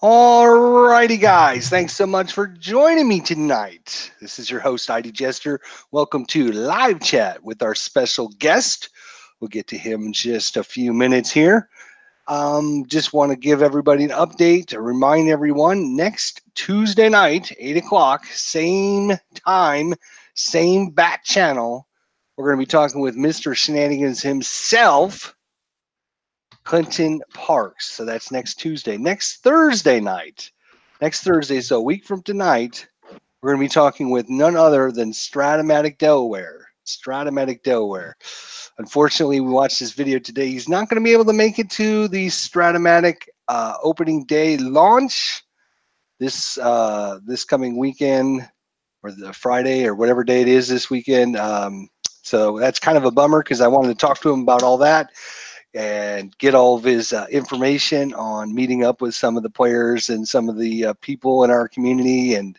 Alrighty, guys. Thanks so much for joining me tonight. This is your host, IDJESTER. Welcome to Live Chat with our special guest. We'll get to him in just a few minutes here. Just want to give everybody an update to remind everyone next Tuesday night, 8 o'clock, same time, same bat channel. We're going to be talking with Mr. Shenanigans himself, Clinton Parks. So that's next Tuesday. Next Thursday night, so a week from tonight, we're going to be talking with none other than Stratomatic Delaware. Unfortunately, we watched this video today. He's not going to be able to make it to the Stratomatic opening day launch this coming weekend, or the Friday, or whatever day it is this weekend. So that's kind of a bummer because I wanted to talk to him about all that and get all of his information on meeting up with some of the players and some of the people in our community, and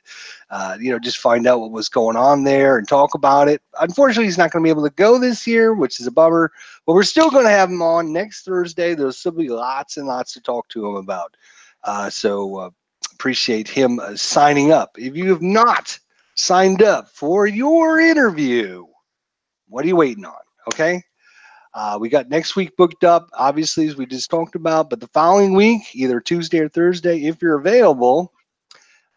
just find out what was going on there and talk about it. Unfortunately, he's not going to be able to go this year, which is a bummer, but we're still going to have him on next Thursday. There'll still be lots and lots to talk to him about. So appreciate him signing up. If you have not signed up for your interview, what are you waiting on? Okay. We got next week booked up, obviously, as we just talked about, but the following week, either Tuesday or Thursday, if you're available,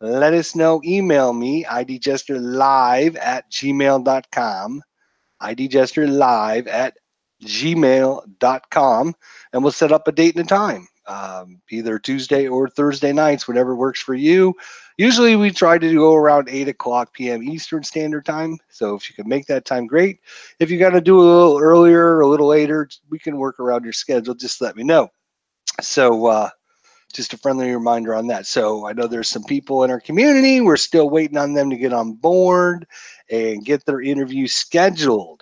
let us know. Email me, idjesterlive@gmail.com, idjesterlive@gmail.com, and we'll set up a date and a time, either Tuesday or Thursday nights, whatever works for you. Usually we try to go around 8 o'clock p.m. Eastern Standard Time. So if you can make that time, great. If you got to do a little earlier or a little later, we can work around your schedule. Just let me know. So just a friendly reminder on that. So I know there's some people in our community. We're still waiting on them to get on board and get their interview scheduled.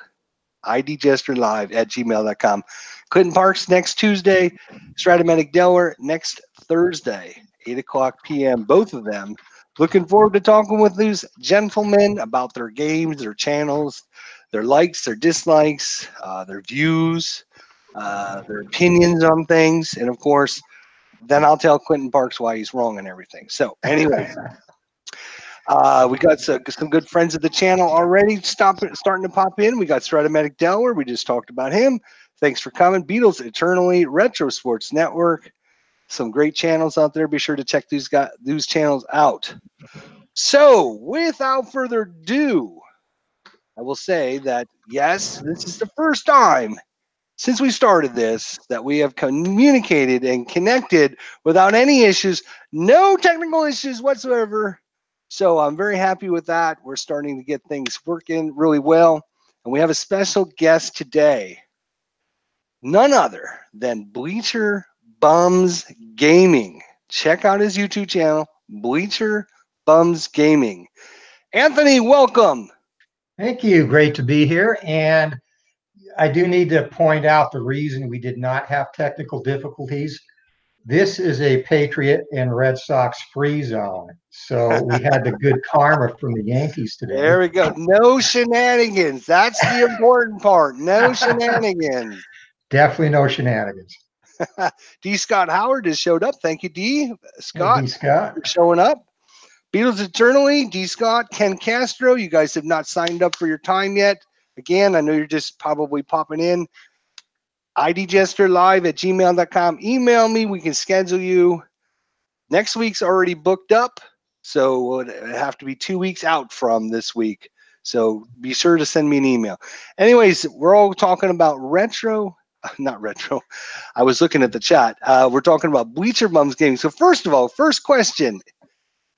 idjesterlive@gmail.com. Clinton Parks next Tuesday, Stratomatic Delaware next Thursday, 8 o'clock p.m. Both of them. Looking forward to talking with these gentlemen about their games, their channels, their likes, their dislikes, their views, their opinions on things, and of course, then I'll tell Clinton Parks why he's wrong and everything. So, anyways. We got some good friends of the channel already starting to pop in. We got Stratomatic Delaware. We just talked about him. Thanks for coming. Beatles Eternally, Retro Sports Network. Some great channels out there. Be sure to check these channels out. So, without further ado, I will say that, yes, this is the first time since we started this that we have communicated and connected without any issues, no technical issues whatsoever. So I'm very happy with that. We're starting to get things working really well. And we have a special guest today, none other than Bleacher Bums Gaming. Check out his YouTube channel, Bleacher Bums Gaming. Anthony, welcome. Thank you. Great to be here. And I do need to point out the reason we did not have technical difficulties. This is a Patriot and Red Sox free zone. So we had the good karma from the Yankees today. There we go. No shenanigans. That's the important part. No shenanigans. Definitely no shenanigans. D. Scott Howard has showed up. Thank you, D. Scott. Hey, D. Scott. For showing up. Beatles Eternally, D. Scott, Ken Castro. You guys have not signed up for your time yet. Again, I know you're just probably popping in. idjesterlive@gmail.com. Email me. We can schedule you. Next week's already booked up, so it'll have to be 2 weeks out from this week. So be sure to send me an email. Anyways, we're all talking about not retro. I was looking at the chat. We're talking about Bleacher Bums Gaming. So first of all, first question,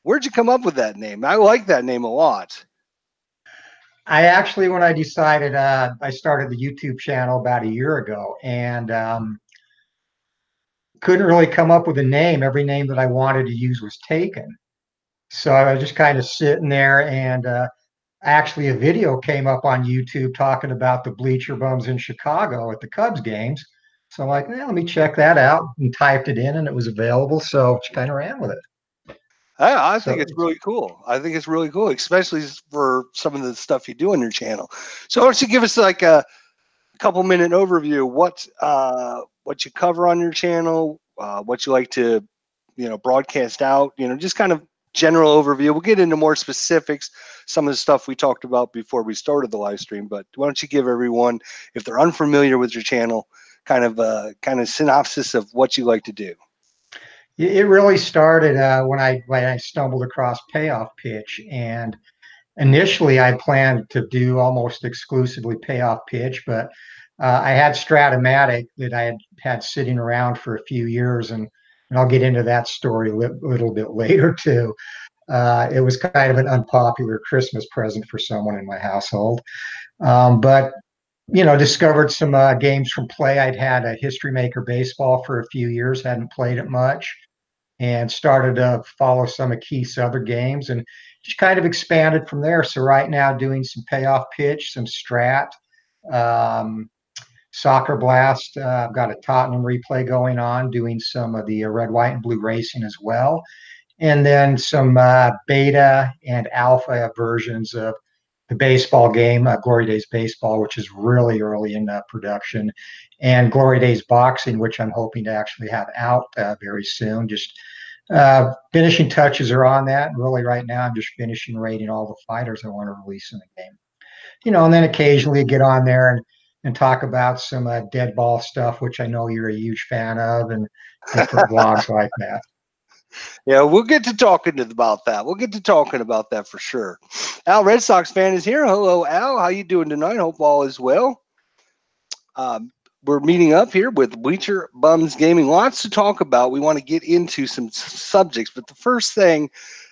where'd you come up with that name? I like that name a lot. I actually, when I decided, I started the YouTube channel about a year ago, and couldn't really come up with a name. Every name that I wanted to use was taken. So I was just kind of sitting there, and actually a video came up on YouTube talking about the Bleacher Bums in Chicago at the Cubs games. So I'm like, well, let me check that out, and typed it in, and it was available. So just kind of ran with it. I think it's really cool. I think it's really cool, especially for some of the stuff you do on your channel. So why don't you give us like a couple-minute overview of what you cover on your channel, what you like to broadcast out, just kind of general overview. We'll get into more specifics, some of the stuff we talked about before we started the live stream, but why don't you give everyone, if they're unfamiliar with your channel, kind of synopsis of what you like to do. It really started when I stumbled across Payoff Pitch, and initially I planned to do almost exclusively Payoff Pitch, but I had Stratomatic that I had sitting around for a few years, and I'll get into that story a little bit later too. It was kind of an unpopular Christmas present for someone in my household, but discovered some games from Play. I'd had a History Maker baseball for a few years, hadn't played it much, and started to follow some of Keith's other games and just kind of expanded from there. So right now doing some Payoff Pitch, some Strat, Soccer Blast. I've got a Tottenham replay going on, doing some of the red, white, and blue racing as well. And then some beta and alpha versions of the baseball game, Glory Days Baseball, which is really early in production, and Glory Days Boxing, which I'm hoping to actually have out very soon. Just finishing touches are on that. And really right now I'm just finishing rating all the fighters I want to release in the game. And then occasionally get on there and talk about some dead ball stuff, which I know you're a huge fan of, and different blogs like that. Yeah, we'll get to talking about that. We'll get to talking about that for sure. Al, Red Sox fan, is here. Hello, Al. How you doing tonight? Hope all is well. We're meeting up here with Bleacher Bums Gaming. Lots to talk about. We want to get into some subjects, but the first thing,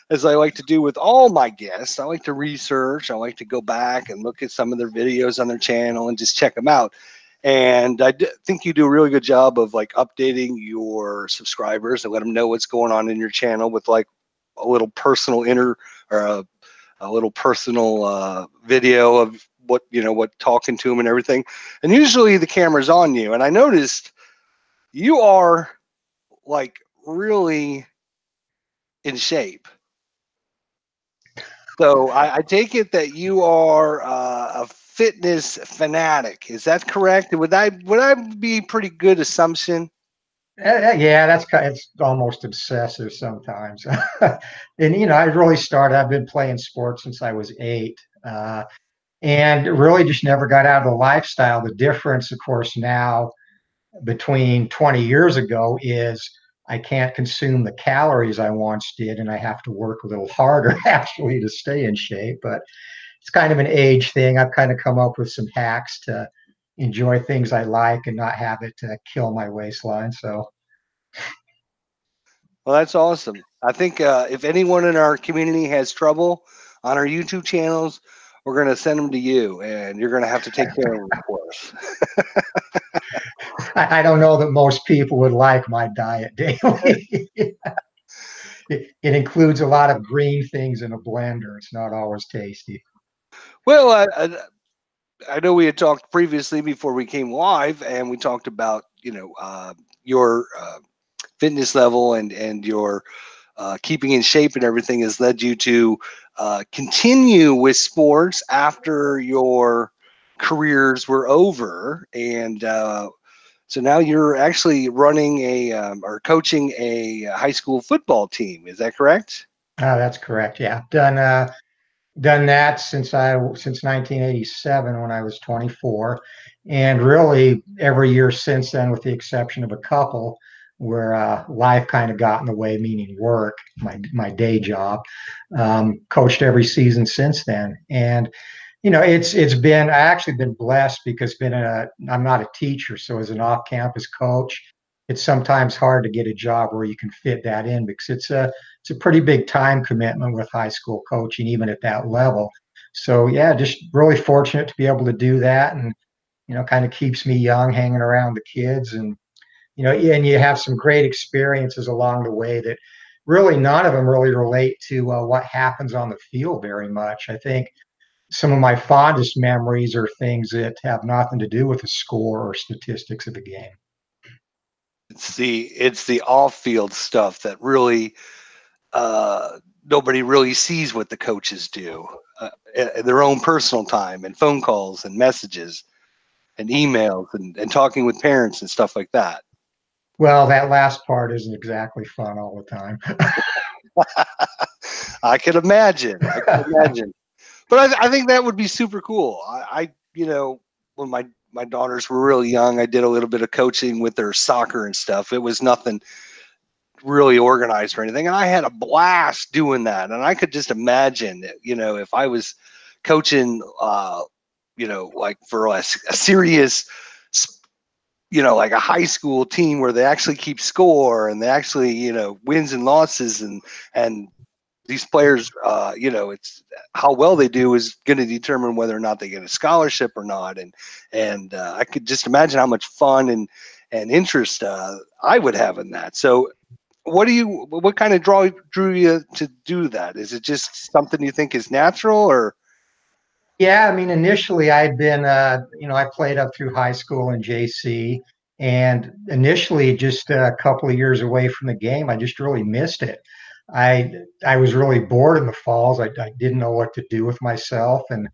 as I like to do with all my guests, I like to research. I like to go back and look at some of their videos on their channel and just check them out. And I think you do a really good job of like updating your subscribers and let them know what's going on in your channel with like a little personal a little personal video of what talking to them and everything. And usually the camera's on you. And I noticed you are like really in shape. So I take it that you are a fitness fanatic. Is that correct? Would I be a pretty good assumption? Yeah, it's almost obsessive sometimes. And I really started. I've been playing sports since I was 8, and really just never got out of the lifestyle. The difference, of course, now between 20 years ago is I can't consume the calories I once did, and I have to work a little harder actually to stay in shape. But it's kind of an age thing. I've kind of come up with some hacks to enjoy things I like and not have it kill my waistline. So, well, that's awesome. I think if anyone in our community has trouble on our YouTube channels, we're going to send them to you, and you're going to have to take care of them for us. I don't know that most people would like my diet daily. It includes a lot of green things in a blender. It's not always tasty. Well, I know we had talked previously before we came live, and we talked about your fitness level and your keeping in shape and everything has led you to continue with sports after your careers were over, and so now you're actually running or coaching a high school football team. Is that correct? That's correct. Yeah, done that since 1987 when I was 24, and really every year since then, with the exception of a couple where life kind of got in the way, meaning work, my day job. Coached every season since then, and it's been I actually been blessed because I'm not a teacher, so as an off-campus coach, it's sometimes hard to get a job where you can fit that in because it's a pretty big time commitment with high school coaching, even at that level. So yeah, just really fortunate to be able to do that, and kind of keeps me young, hanging around the kids, and and you have some great experiences along the way that really none of them really relate to what happens on the field very much. I think some of my fondest memories are things that have nothing to do with the score or statistics of the game. It's the off-field stuff that really nobody really sees what the coaches do. Their own personal time and phone calls and messages and emails and talking with parents and stuff like that. Well, that last part isn't exactly fun all the time. I can imagine. I can imagine. But I think that would be super cool. When my daughters were really young, I did a little bit of coaching with their soccer and stuff. It was nothing really organized or anything, and I had a blast doing that. And I could just imagine, if I was coaching, like for a serious, like a high school team where they actually keep score and they actually, wins and losses, and these players, it's how well they do is going to determine whether or not they get a scholarship or not. And I could just imagine how much fun and interest I would have in that. So, what kind of drew you to do that? Is it just something you think is natural, or? Yeah, I mean, initially I'd been, I played up through high school and JC, and initially just a couple of years away from the game, I just really missed it. I I was really bored in the falls. I didn't know what to do with myself, and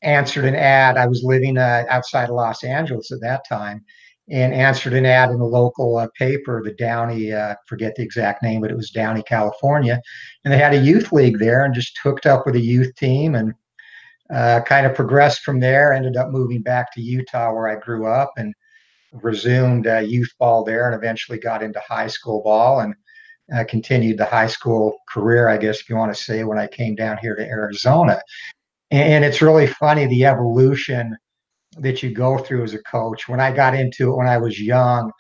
answered an ad. I was living outside of Los Angeles at that time, and answered an ad in the local paper, the Downey, forget the exact name, but it was Downey, California, and they had a youth league there, and just hooked up with a youth team and kind of progressed from there. Ended up moving back to Utah where I grew up and resumed youth ball there, and eventually got into high school ball and continued the high school career, I guess if you want to say, when I came down here to Arizona. And it's really funny the evolution that you go through as a coach. When I got into it when I was young,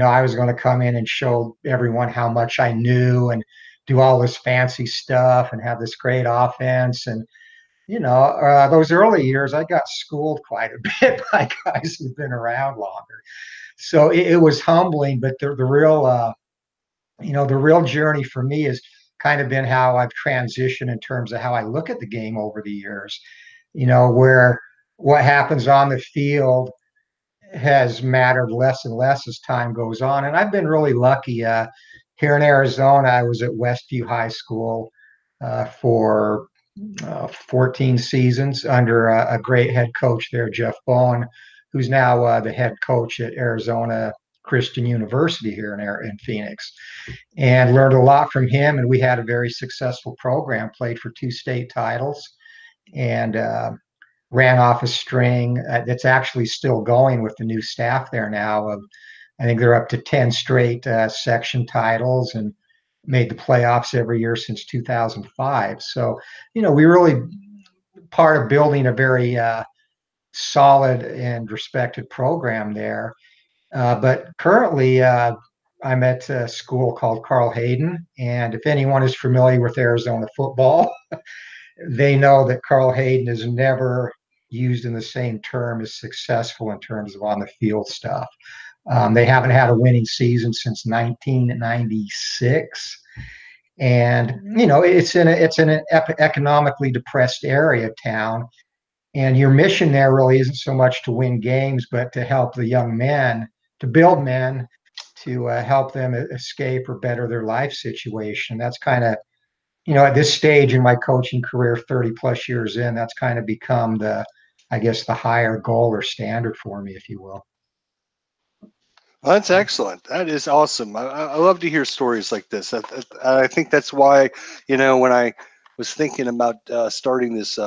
I was going to come in and show everyone how much I knew and do all this fancy stuff and have this great offense. And those early years, I got schooled quite a bit by guys who've been around longer. So it was humbling, but the real journey for me has kind of been how I've transitioned in terms of how I look at the game over the years. Where what happens on the field has mattered less and less as time goes on. And I've been really lucky. Here in Arizona, I was at Westview High School for 14 seasons under a great head coach there, Jeff Bowen, who's now the head coach at Arizona Christian University here in Phoenix, and learned a lot from him. And we had a very successful program, played for 2 state titles, and ran off a string that's actually still going with the new staff there now. I think they're up to 10 straight section titles and made the playoffs every year since 2005. So, we really part of building a very solid and respected program there. But currently, I'm at a school called Carl Hayden. And if anyone is familiar with Arizona football, they know that Carl Hayden is never used in the same term as successful in terms of on the field stuff. They haven't had a winning season since 1996. And it's an economically depressed area of town, and your mission there really isn't so much to win games, but to help the young men, to build men, to help them escape or better their life situation. That's kind of, at this stage in my coaching career, 30 plus years in, that's kind of become I guess, the higher goal or standard for me, if you will. Well, that's excellent. That is awesome. I love to hear stories like this. I think that's why, when I was thinking about starting this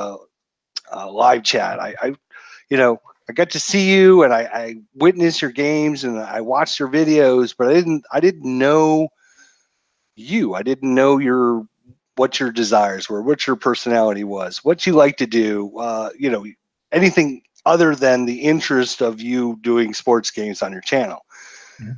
live chat, I got to see you, and I witnessed your games, and I watched your videos, but I didn't know you. I didn't know what your desires were, what your personality was, what you like to do. Anything other than the interest of you doing sports games on your channel. Mhm.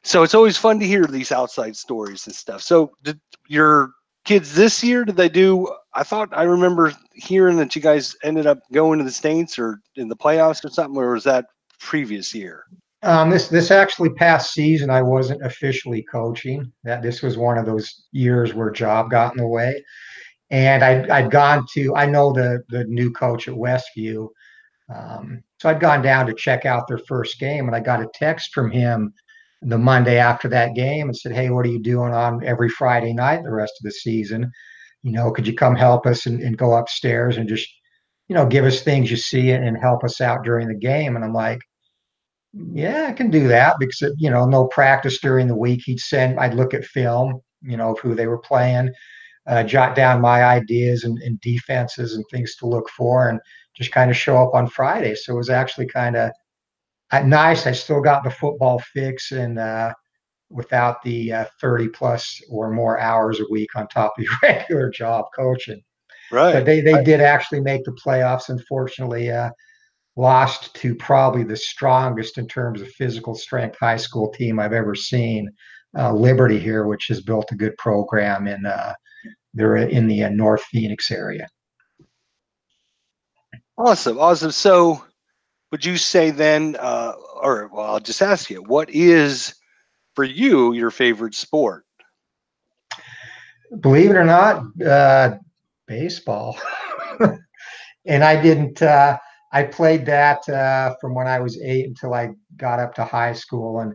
So it's always fun to hear these outside stories and stuff. So did your kids this year, did they do, I remember hearing that you guys ended up going to the States or in the playoffs or something, or was that previous year? This actually past season, I wasn't officially coaching. That this was one of those years where job got in the way, and I'd gone to. I know the new coach at Westview, so I'd gone down to check out their first game, and I got a text from him the Monday after that game and said, "Hey, what are you doing on every Friday night the rest of the season? Could you come help us and go upstairs and just, give us things you see and help us out during the game?" And I'm like, Yeah, I can do that because, no practice during the week. I'd look at film, of who they were playing, jot down my ideas and defenses and things to look for, and just kind of show up on Friday. So it was actually kind of nice. I still got the football fix, and without the 30 plus or more hours a week on top of your regular job coaching. But Right. they did actually make the playoffs. Unfortunately, lost to probably the strongest in terms of physical strength high school team I've ever seen, Liberty here, which has built a good program they're in the North Phoenix area. Awesome. Awesome. So would you say then, or well, I'll just ask you, what is for you your favorite sport? Believe it or not, baseball. And I didn't. I played that from when I was 8 until I got up to high school, and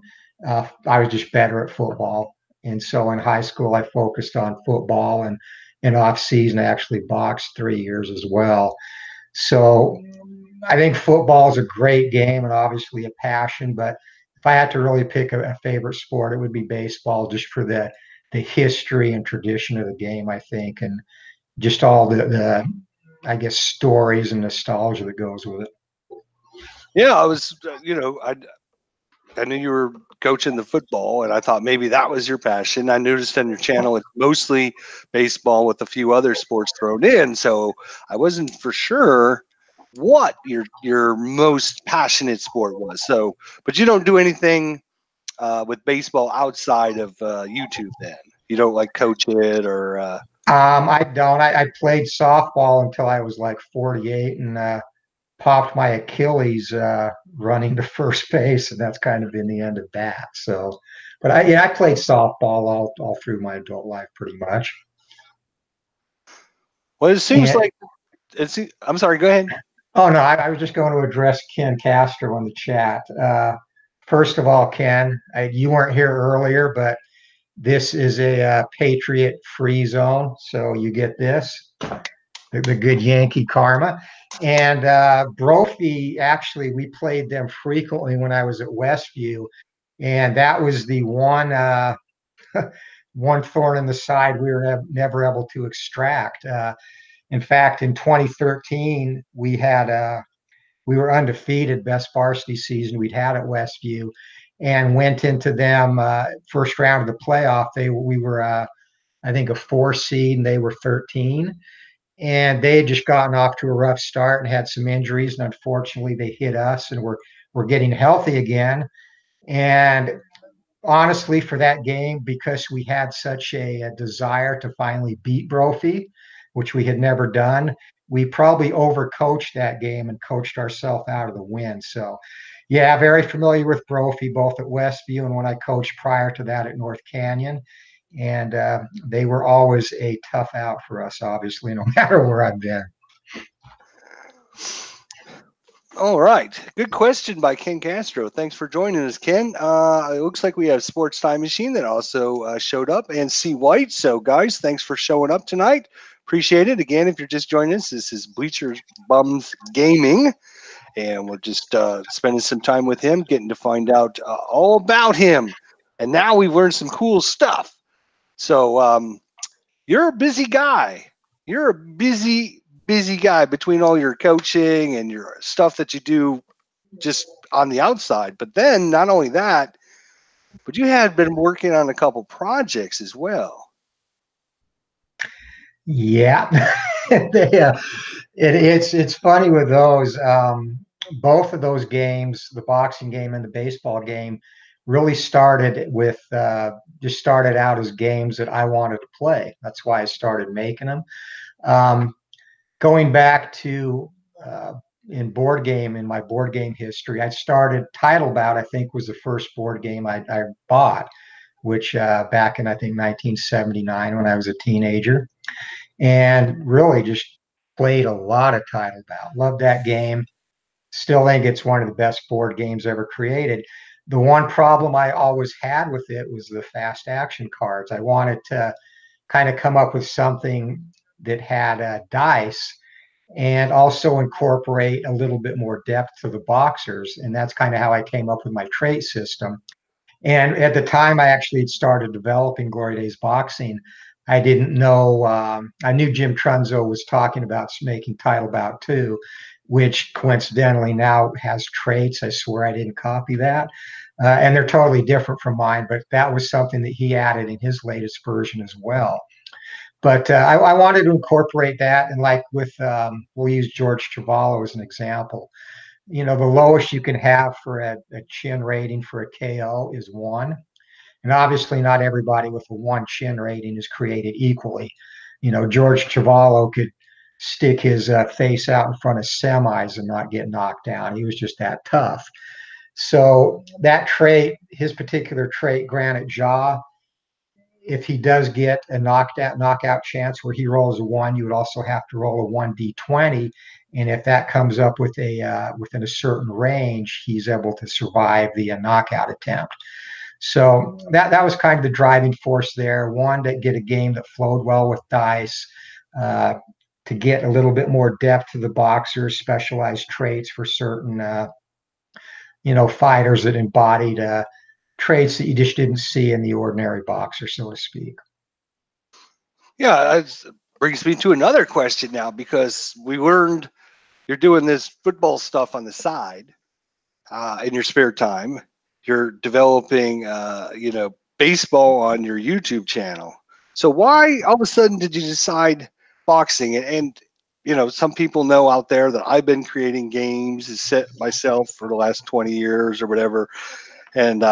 I was just better at football. And so in high school, I focused on football, and in off season, I actually boxed 3 years as well. So I think football is a great game and obviously a passion. But if I had to really pick a favorite sport, it would be baseball, just for the history and tradition of the game, I think, and just all the I guess stories and nostalgia that goes with it. Yeah, I was, I knew you were coaching the football, and I thought maybe that was your passion. I noticed on your channel it's mostly baseball with a few other sports thrown in, so I wasn't for sure what your most passionate sport was. So, but you don't do anything with baseball outside of YouTube. Then you don't like coach it or. I don't. I played softball until I was like 48 and popped my Achilles running to first base, and that's kind of been the end of that. So, but I played softball all through my adult life pretty much. Well, it seems And like it's. I'm sorry. Go ahead. oh no, I was just going to address Ken Castro in the chat. First of all, Ken, you weren't here earlier, but this is a Patriot free zone, so you get this, the good Yankee karma. And Brophy, actually, we played them frequently when I was at Westview, and that was the one one thorn in the side we were never able to extract. In fact, in 2013, we were undefeated, best varsity season we'd had at Westview, and went into them first round of the playoff. We were I think a 4 seed, and they were 13. And they had just gotten off to a rough start and had some injuries, and unfortunately, they hit us, and we're getting healthy again. And honestly, for that game, because we had such a desire to finally beat Brophy, which we had never done, we probably overcoached that game and coached ourselves out of the win. So, yeah, very familiar with Brophy, both at Westview and when I coached prior to that at North Canyon. And they were always a tough out for us, obviously, no matter where I've been. All right. Good question by Ken Castro. Thanks for joining us, Ken. It looks like we have Sports Time Machine that also showed up, and C. White. So, guys, thanks for showing up tonight. Appreciate it. Again, if you're just joining us, this is Bleacher Bums Gaming, and we're just spending some time with him, getting to find out all about him. And now we've learned some cool stuff. So, you're a busy guy. You're a busy guy between all your coaching and your stuff that you do just on the outside. But then not only that, but you had been working on a couple projects as well. Yeah, it's funny with those. Both of those games, the boxing game and the baseball game, really started with just started out as games that I wanted to play. That's why I started making them. Um, Going back to in my board game history, I started Title Bout. I think was the first board game I bought, which back in I think 1979 when I was a teenager, and really just played a lot of Title Bout. Love that game. Still think it's one of the best board games ever created. The one problem I always had with it was the fast action cards. I wanted to kind of come up with something that had dice and also incorporate a little bit more depth to the boxers. And that's kind of how I came up with my trait system. And at the time I actually had started developing Glory Days Boxing, I didn't know, I knew Jim Trunzo was talking about making Title Bout 2, which coincidentally now has traits. I swear I didn't copy that. And they're totally different from mine, but that was something that he added in his latest version as well. But I wanted to incorporate that. And like with, we'll use George Travalo as an example. You know, the lowest you can have for a chin rating for a KO is 1. And obviously, not everybody with a 1 chin rating is created equally. You know, George Travalo could stick his face out in front of semis and not get knocked down. He was just that tough. So that trait, his particular trait, granite jaw, if he does get a knockout chance where he rolls a 1, you would also have to roll a 1d20, and if that comes up with a within a certain range, he's able to survive the knockout attempt. So that was kind of the driving force there. One, to get a game that flowed well with dice, uh, to get a little bit more depth to the boxers, specialized traits for certain fighters that embodied traits that you just didn't see in the ordinary boxer, so to speak. Yeah, that brings me to another question now, because we learned you're doing this football stuff on the side in your spare time. You're developing, baseball on your YouTube channel. So why all of a sudden did you decide boxing? And some people know out there that I've been creating games set myself for the last 20 years or whatever. And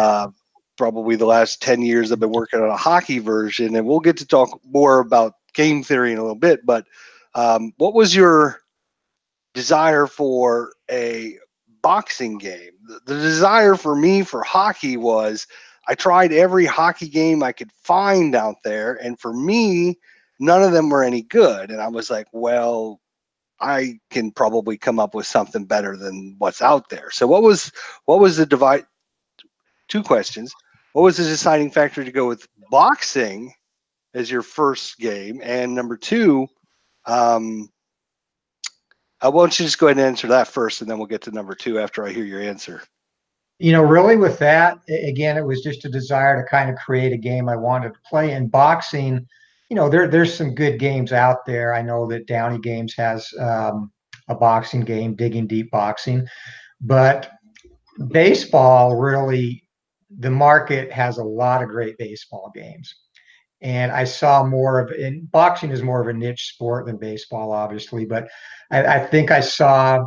probably the last 10 years I've been working on a hockey version. And we'll get to talk more about game theory in a little bit. But what was your desire for a boxing game? The desire for me for hockey was I tried every hockey game I could find out there, and for me, none of them were any good. And I was like, well, I can probably come up with something better than what's out there. So what was the divide? Two questions. What was the deciding factor to go with boxing as your first game? And number two, why don't you just go ahead and answer that first, and then we'll get to number two after I hear your answer. Really with that, again, it was just a desire to kind of create a game I wanted to play. In boxing, there's some good games out there. I know that Downey Games has a boxing game, Digging Deep Boxing, but baseball really, the market has a lot of great baseball games. And I saw more of, and boxing is more of a niche sport than baseball, obviously, but I think I saw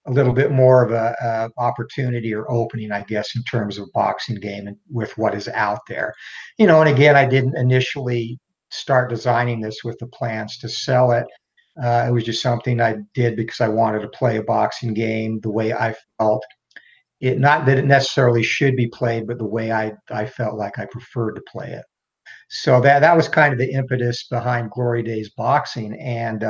a little bit more of a opportunity or opening, I guess, in terms of boxing game and with what is out there. And again, I didn't initially start designing this with the plans to sell it. It was just something I did because I wanted to play a boxing game the way I felt it, not that it necessarily should be played, but the way I felt like I preferred to play it. So that was kind of the impetus behind Glory Days Boxing. And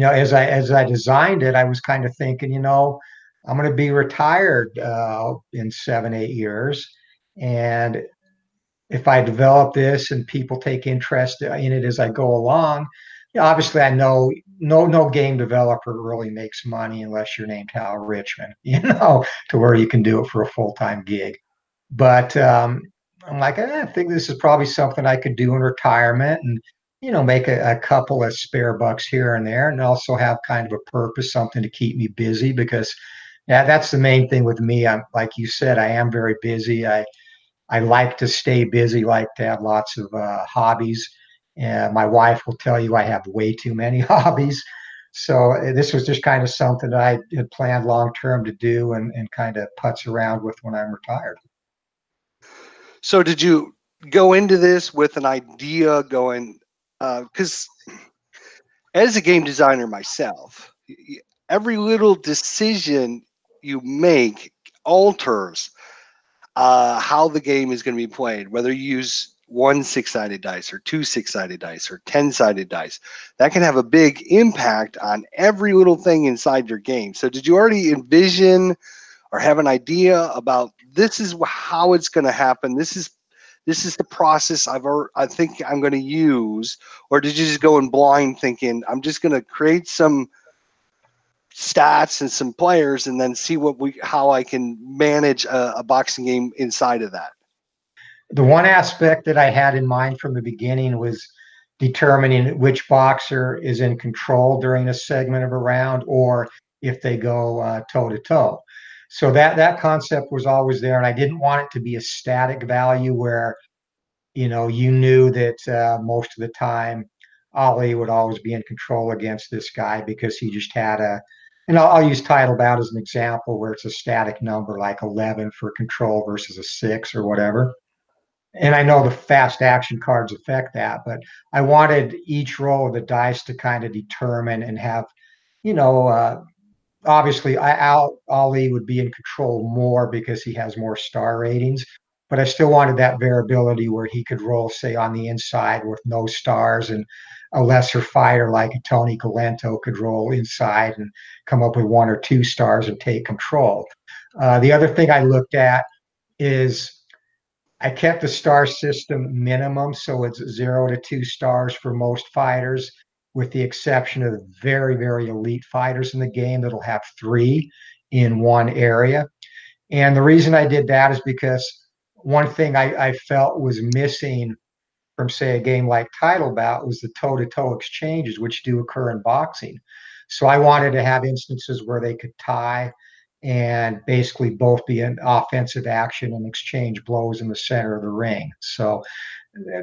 as I designed it, I was kind of thinking, I'm going to be retired in 7, 8 years, and if I develop this and people take interest in it as I go along, obviously I know no game developer really makes money unless you're named Hal Richmond, to where you can do it for a full-time gig. But I'm like, I think this is probably something I could do in retirement, and make a couple of spare bucks here and there, and also have kind of a purpose, something to keep me busy, because that's the main thing with me. I'm, like you said, I am very busy. I like to stay busy, like to have lots of hobbies. And my wife will tell you I have way too many hobbies. So this was just kind of something that I had planned long term to do, and kind of putz around with when I'm retired. So did you go into this with an idea going, because as a game designer myself, every little decision you make alters how the game is going to be played, whether you use 1 6-sided dice or 2 6-sided dice or 10-sided dice. That can have a big impact on every little thing inside your game. So did you already envision or have an idea about this is how it's going to happen? This this is the process I think I'm going to use, or did you just go in blind thinking I'm just going to create some stats and some players and then see how I can manage a boxing game inside of that? The one aspect that I had in mind from the beginning was determining which boxer is in control during a segment of a round, or if they go toe to toe. So that concept was always there, and I didn't want it to be a static value where you knew that most of the time Ali would always be in control against this guy because he just had and I'll use title bout as an example where it's a static number like 11 for control versus a 6 or whatever. And I know the fast action cards affect that, but I wanted each roll of the dice to kind of determine and have, you know, uh, obviously Ali would be in control more because he has more star ratings, but I still wanted that variability where he could roll, say, on the inside with no stars, and a lesser fighter like a Tony Galento could roll inside and come up with 1 or 2 stars and take control. The other thing I looked at is I kept the star system minimum, so it's 0 to 2 stars for most fighters, with the exception of very, very elite fighters in the game that'll have 3 in one area. And the reason I did that is because one thing I felt was missing from, say, a game like Title Bout was the toe-to-toe exchanges, which do occur in boxing. So I wanted to have instances where they could tie and basically both be in offensive action and exchange blows in the center of the ring. So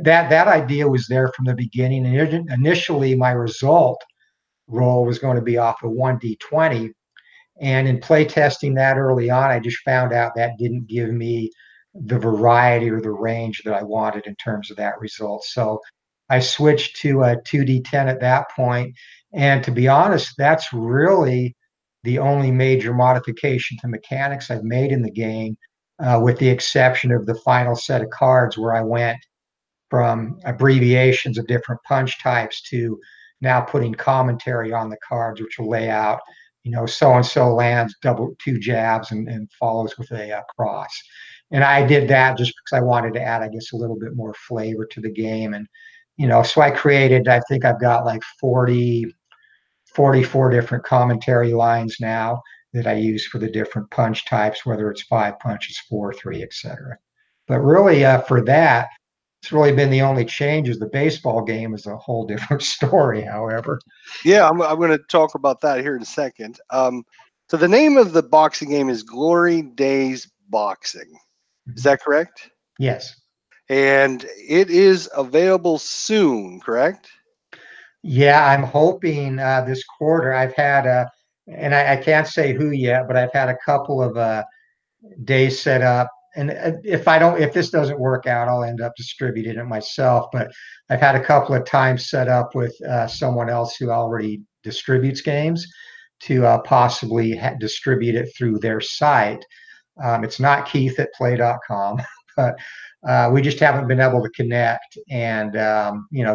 that idea was there from the beginning. And initially, my result roll was going to be off of 1d20. And in play testing that early on, I just found out that didn't give me the variety or the range that I wanted in terms of that result. So I switched to a 2d10 at that point. And to be honest, that's really the only major modification to mechanics I've made in the game, with the exception of the final set of cards where I went from abbreviations of different punch types to now putting commentary on the cards, which will lay out, so and so lands double 2 jabs and follows with a cross. And I did that just because I wanted to add, I guess, a little bit more flavor to the game. And, so I created, I think I've got like 44 different commentary lines now that I use for the different punch types, whether it's 5 punches, 4, 3, etc. But really, for that, it's really been the only changes. The baseball game is a whole different story, however. Yeah, I'm going to talk about that here in a second. So the name of the boxing game is Glory Days Boxing. Is that correct? Yes. And it is available soon, correct? Yeah, I'm hoping this quarter. I've had and I can't say who yet, but I've had a couple of days set up. And if this doesn't work out, I'll end up distributing it myself. But I've had a couple of times set up with someone else who already distributes games to possibly distribute it through their site. It's not Keith at play.com, but we just haven't been able to connect, and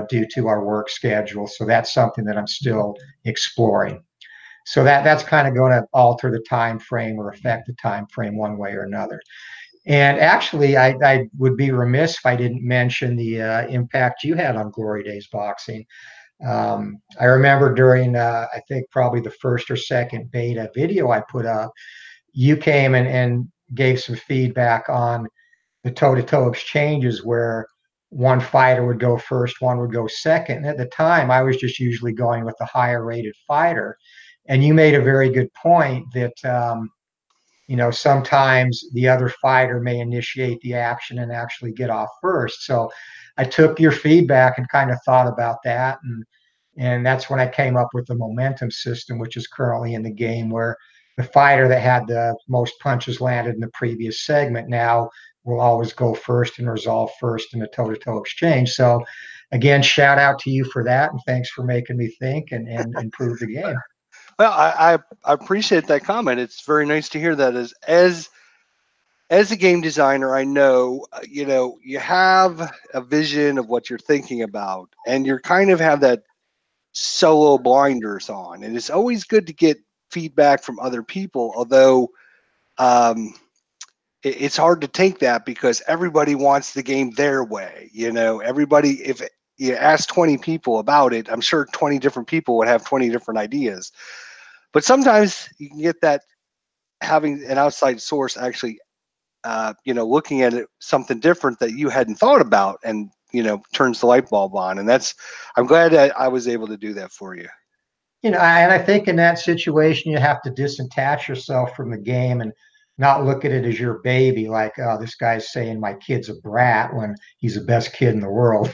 due to our work schedule. So that's something that I'm still exploring. So that's kind of going to alter the time frame or affect the time frame one way or another. And actually, I would be remiss if I didn't mention the impact you had on Glory Days Boxing. I remember during, I think probably the first or second beta video I put up, you came and gave some feedback on the toe-to-toe exchanges where one fighter would go first, one would go second. And at the time, I was just usually going with the higher rated fighter. And you made a very good point that sometimes the other fighter may initiate the action and actually get off first. So I took your feedback and kind of thought about that. And that's when I came up with the momentum system, which is currently in the game, where the fighter that had the most punches landed in the previous segment now will always go first and resolve first in a toe-to-toe exchange. So again, shout out to you for that. And thanks for making me think and improve the game. Well, I appreciate that comment. It's very nice to hear that. As a game designer, I know you have a vision of what you're thinking about, and you kind of have that solo blinders on. And it's always good to get feedback from other people. Although it's hard to take that because everybody wants the game their way. Everybody, if you ask 20 people about it, I'm sure 20 different people would have 20 different ideas. But sometimes you can get that having an outside source actually, looking at it something different that you hadn't thought about, and turns the light bulb on. And I'm glad that I was able to do that for you. And I think in that situation, you have to disattach yourself from the game and not look at it as your baby, like, oh, this guy's saying my kid's a brat when he's the best kid in the world,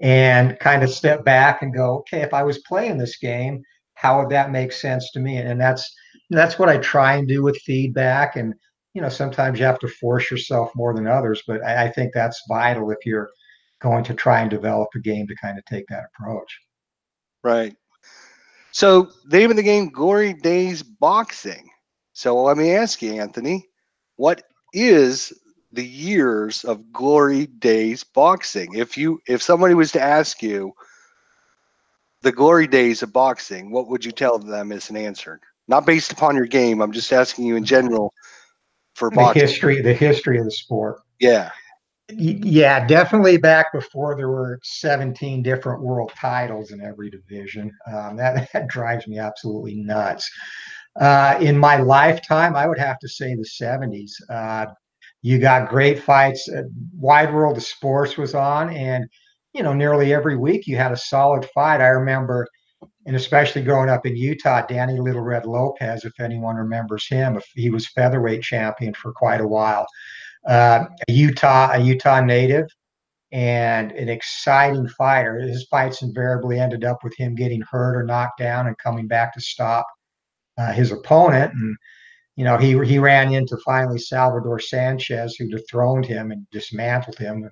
and kind of step back and go, okay, if I was playing this game, how would that make sense to me? And that's what I try and do with feedback. And sometimes you have to force yourself more than others, but I think that's vital if you're going to try and develop a game to kind of take that approach. Right. So the name of the game, Glory Days Boxing. So let me ask you, Anthony, what is the years of Glory Days Boxing? If somebody was to ask you the glory days of boxing, what would you tell them as an answer? Not based upon your game. I'm just asking you in general for The boxing. history of the sport. Yeah. Yeah, definitely back before there were 17 different world titles in every division. That drives me absolutely nuts. In my lifetime, I would have to say the 70s. You got great fights. Wide World of Sports was on, and nearly every week you had a solid fight. I remember, and especially growing up in Utah, Danny Little Red Lopez, if anyone remembers him, if he was featherweight champion for quite a while. A Utah native and an exciting fighter. His fights invariably ended up with him getting hurt or knocked down and coming back to stop his opponent. And he ran into finally Salvador Sanchez, who dethroned him and dismantled him.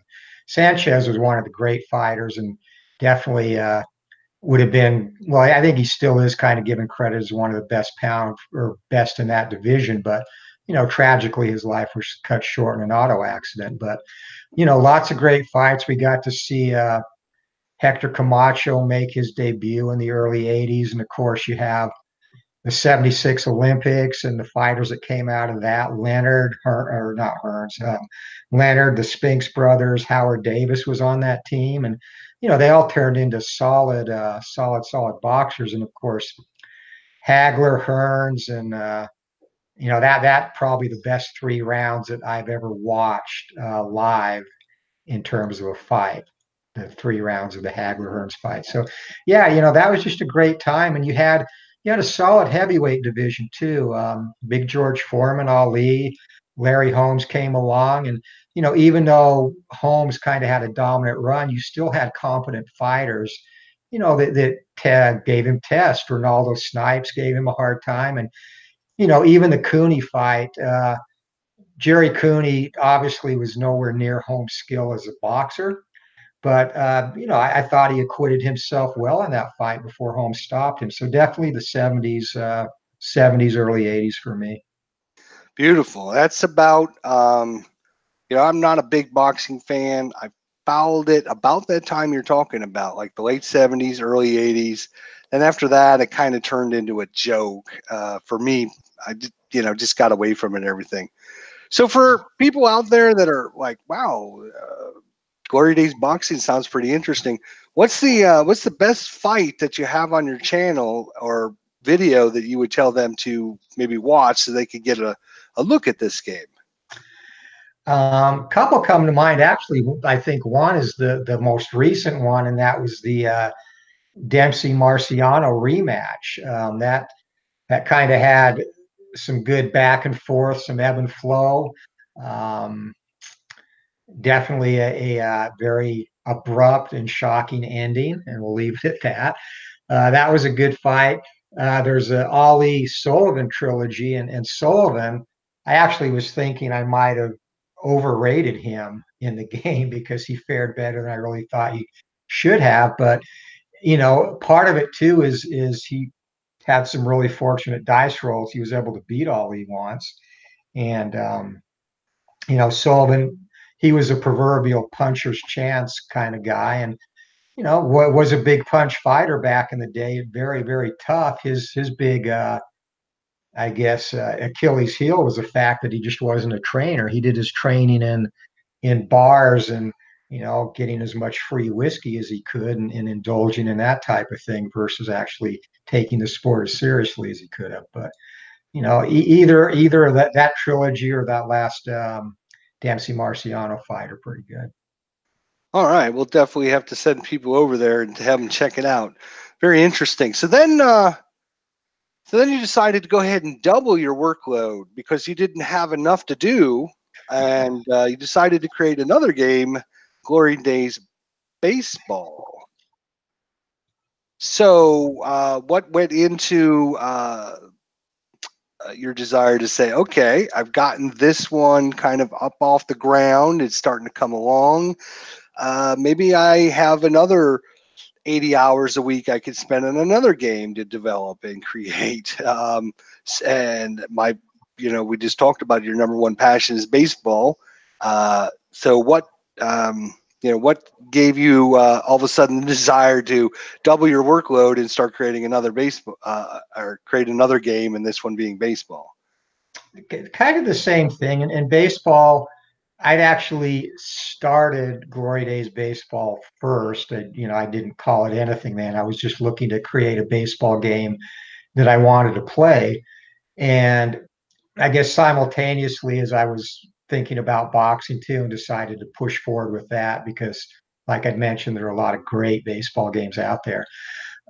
Sanchez was one of the great fighters and definitely would have been, well, I think he still is kind of given credit as one of the best pound or best in that division. But, tragically, his life was cut short in an auto accident. But, lots of great fights. We got to see Hector Camacho make his debut in the early 80s. And of course, you have the 76 Olympics and the fighters that came out of that. Leonard, or not Hearns, Leonard, the Spinks brothers, Howard Davis was on that team. And, they all turned into solid boxers. And of course, Hagler, Hearns, and, that probably the best 3 rounds that I've ever watched live in terms of a fight. The 3 rounds of the Hagler Hearns fight. So, yeah, that was just a great time, and you had a solid heavyweight division too. Big George Foreman, Ali, Larry Holmes came along, and even though Holmes kind of had a dominant run, you still had competent fighters. That gave him tests. Ronaldo Snipes gave him a hard time, and even the Cooney fight. Jerry Cooney obviously was nowhere near Holmes' skill as a boxer, but I thought he acquitted himself well in that fight before Holmes stopped him. So definitely the 70s, early 80s for me. Beautiful. That's about, I'm not a big boxing fan. I followed it about that time you're talking about, like the late 70s, early 80s. And after that, it kind of turned into a joke. For me, I just got away from it and everything. So for people out there that are like, wow, Glory Days Boxing sounds pretty interesting. What's the best fight that you have on your channel or video that you would tell them to maybe watch so they could get a look at this game? Couple come to mind. Actually, I think one is the most recent one, and that was the Dempsey Marciano rematch. That kind of had some good back and forth, some ebb and flow. Um, Definitely a very abrupt and shocking ending, and we'll leave it at that. That was a good fight. There's a Ali Sullivan trilogy, and Sullivan, I actually was thinking I might have overrated him in the game because he fared better than I really thought he should have. But part of it too is he had some really fortunate dice rolls. He was able to beat Ali once, and Sullivan, he was a proverbial puncher's chance kind of guy, and was a big punch fighter back in the day. Very, very tough. His big I guess Achilles' heel was the fact that he just wasn't a trainer. He did his training in bars and getting as much free whiskey as he could and indulging in that type of thing versus actually taking the sport as seriously as he could have. But either that trilogy or that last Dempsey Marciano fight are pretty good. All right, we'll definitely have to send people over there and have them check it out. Very interesting. So then you decided to go ahead and double your workload because you didn't have enough to do, and you decided to create another game, Glory Days Baseball. So what went into your desire to say, okay, I've gotten this one kind of up off the ground, it's starting to come along. Maybe I have another 80 hours a week I could spend on another game to develop and create. And we just talked about your number one passion is baseball. So what gave you all of a sudden the desire to double your workload and start creating another baseball or create another game, and this one being baseball? Kind of the same thing. In baseball, I'd actually started Glory Days Baseball first. I didn't call it anything then. I was just looking to create a baseball game that I wanted to play. And I guess simultaneously, as I was thinking about boxing too, and decided to push forward with that because, like I'd mentioned, there are a lot of great baseball games out there.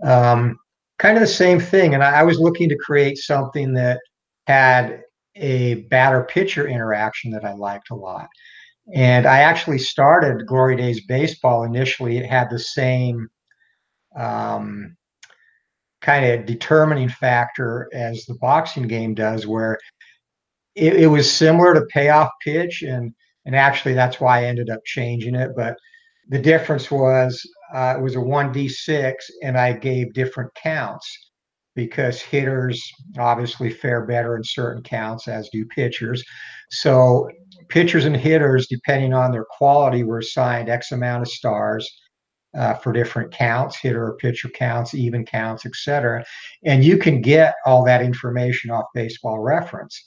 Um, Kind of the same thing. And I was looking to create something that had a batter pitcher interaction that I liked a lot. And I actually started Glory Days Baseball initially. It had the same um, kind of determining factor as the boxing game does, where it was similar to payoff pitch, and actually that's why I ended up changing it. But the difference was it was a 1d6, and I gave different counts because hitters obviously fare better in certain counts, as do pitchers. So pitchers and hitters, depending on their quality, were assigned X amount of stars for different counts, hitter or pitcher counts, even counts, etc. And you can get all that information off Baseball Reference.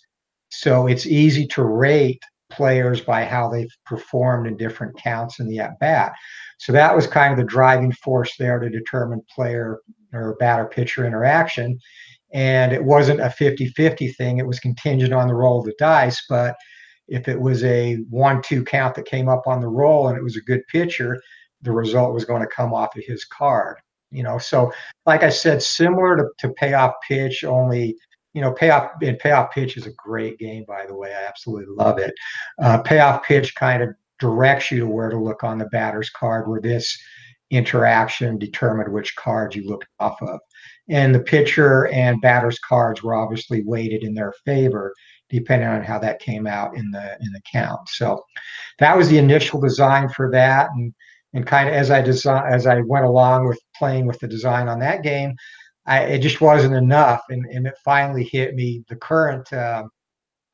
So it's easy to rate players by how they've performed in different counts in the at bat. So that was kind of the driving force there to determine player or batter pitcher interaction. And it wasn't a 50-50 thing, it was contingent on the roll of the dice. But if it was a 1-2 count that came up on the roll and it was a good pitcher, the result was going to come off of his card. So like I said, similar to payoff pitch, only payoff pitch is a great game, by the way. I absolutely love it. Payoff pitch kind of directs you to where to look on the batter's card, where this interaction determined which cards you looked off of. And the pitcher and batter's cards were obviously weighted in their favor, depending on how that came out in the count. So that was the initial design for that. And kind of as I went along with playing with the design on that game, it just wasn't enough, and it finally hit me. The current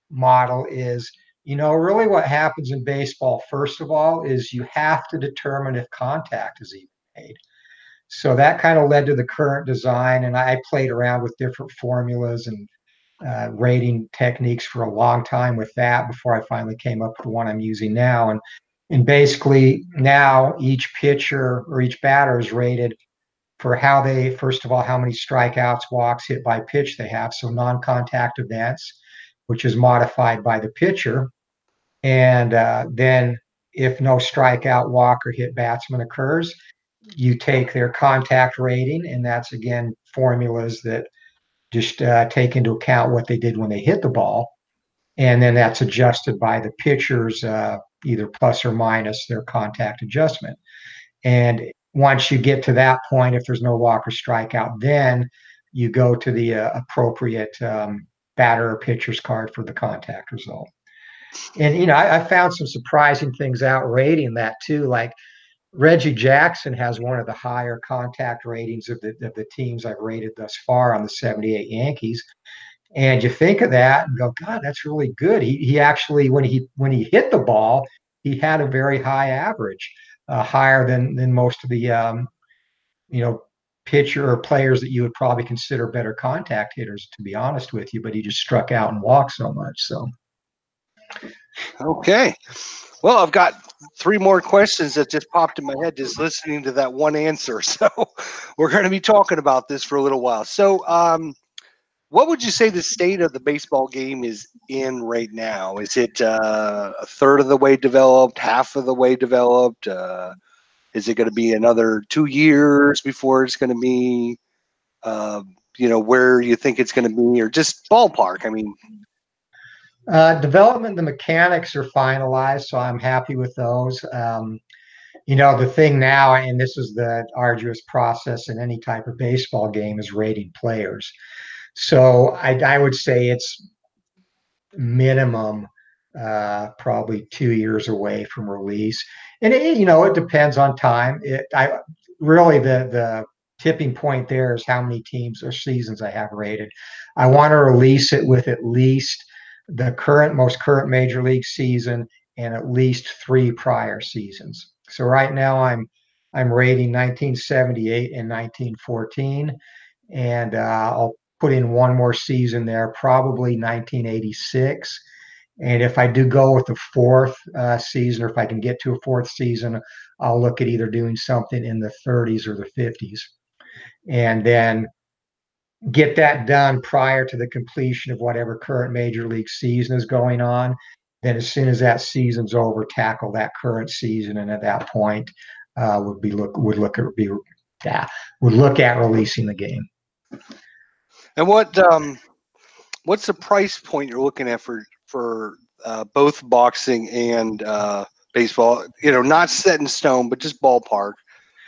model is, really what happens in baseball, first of all, is you have to determine if contact is even made. So that kind of led to the current design, and I played around with different formulas and rating techniques for a long time with that before I finally came up with the one I'm using now. And basically now each pitcher or each batter is rated for how they, first of all, how many strikeouts, walks, hit by pitch they have. So non-contact events, which is modified by the pitcher. And then if no strikeout, walk, or hit batsman occurs, you take their contact rating. And that's, again, formulas that just take into account what they did when they hit the ball. And then that's adjusted by the pitcher's either plus or minus their contact adjustment. And once you get to that point, if there's no walk or strikeout, then you go to the appropriate batter or pitcher's card for the contact result. And I found some surprising things out rating that too. Like Reggie Jackson has one of the higher contact ratings of the teams I've rated thus far on the 78 Yankees. And you think of that and go, God, that's really good. He actually, when he hit the ball, he had a very high average, higher than most of the pitcher or players that you would probably consider better contact hitters, to be honest with you, but he just struck out and walked so much. So, okay. Well, I've got 3 more questions that just popped in my head just listening to that one answer. So we're going to be talking about this for a little while. So, what would you say the state of the baseball game is in right now? Is it a third of the way developed, half of the way developed? Is it going to be another 2 years before it's going to be, where you think it's going to be, or just ballpark? I mean, development, the mechanics are finalized, so I'm happy with those. The thing now, and this is the arduous process in any type of baseball game, is rating players. So I would say it's minimum probably 2 years away from release, and it depends on time. I really the tipping point there is how many teams or seasons I have rated. I want to release it with at least the most current major league season and at least 3 prior seasons. So right now I'm rating 1978 and 1914, and I'll put in one more season there, probably 1986. And if I do go with the 4th season, or if I can get to a 4th season, I'll look at either doing something in the 30s or the 50s, and then get that done prior to the completion of whatever current major league season is going on. Then, as soon as that season's over, tackle that current season, and at that point, would look at releasing the game. and what's the price point you're looking at for both boxing and baseball? Not set in stone, but just ballpark,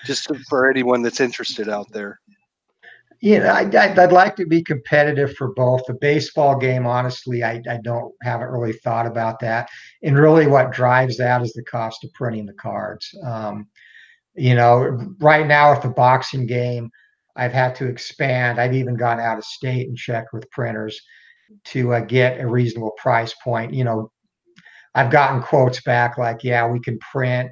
just for anyone that's interested out there. Yeah, I'd like to be competitive for both. The baseball game, honestly, I haven't really thought about that. And really what drives that is the cost of printing the cards. Right now with the boxing game, I've had to expand. I've even gone out of state and checked with printers to get a reasonable price point. I've gotten quotes back like, yeah, we can print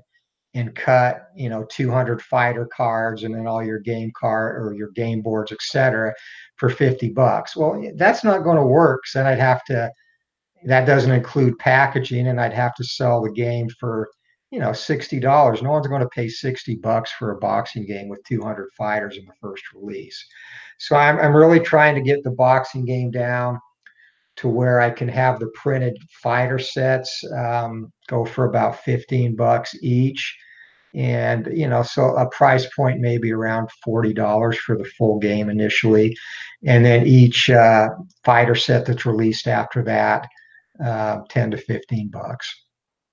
and cut 200 fighter cards and then all your game card or your game boards, etc., for $50. Well, that's not going to work. So that doesn't include packaging, and I'd have to sell the game for $60. No one's going to pay $60 for a boxing game with 200 fighters in the first release. So I'm really trying to get the boxing game down to where I can have the printed fighter sets go for about $15 each. And, so a price point maybe around $40 for the full game initially. And then each fighter set that's released after that, 10 to $15. Okay.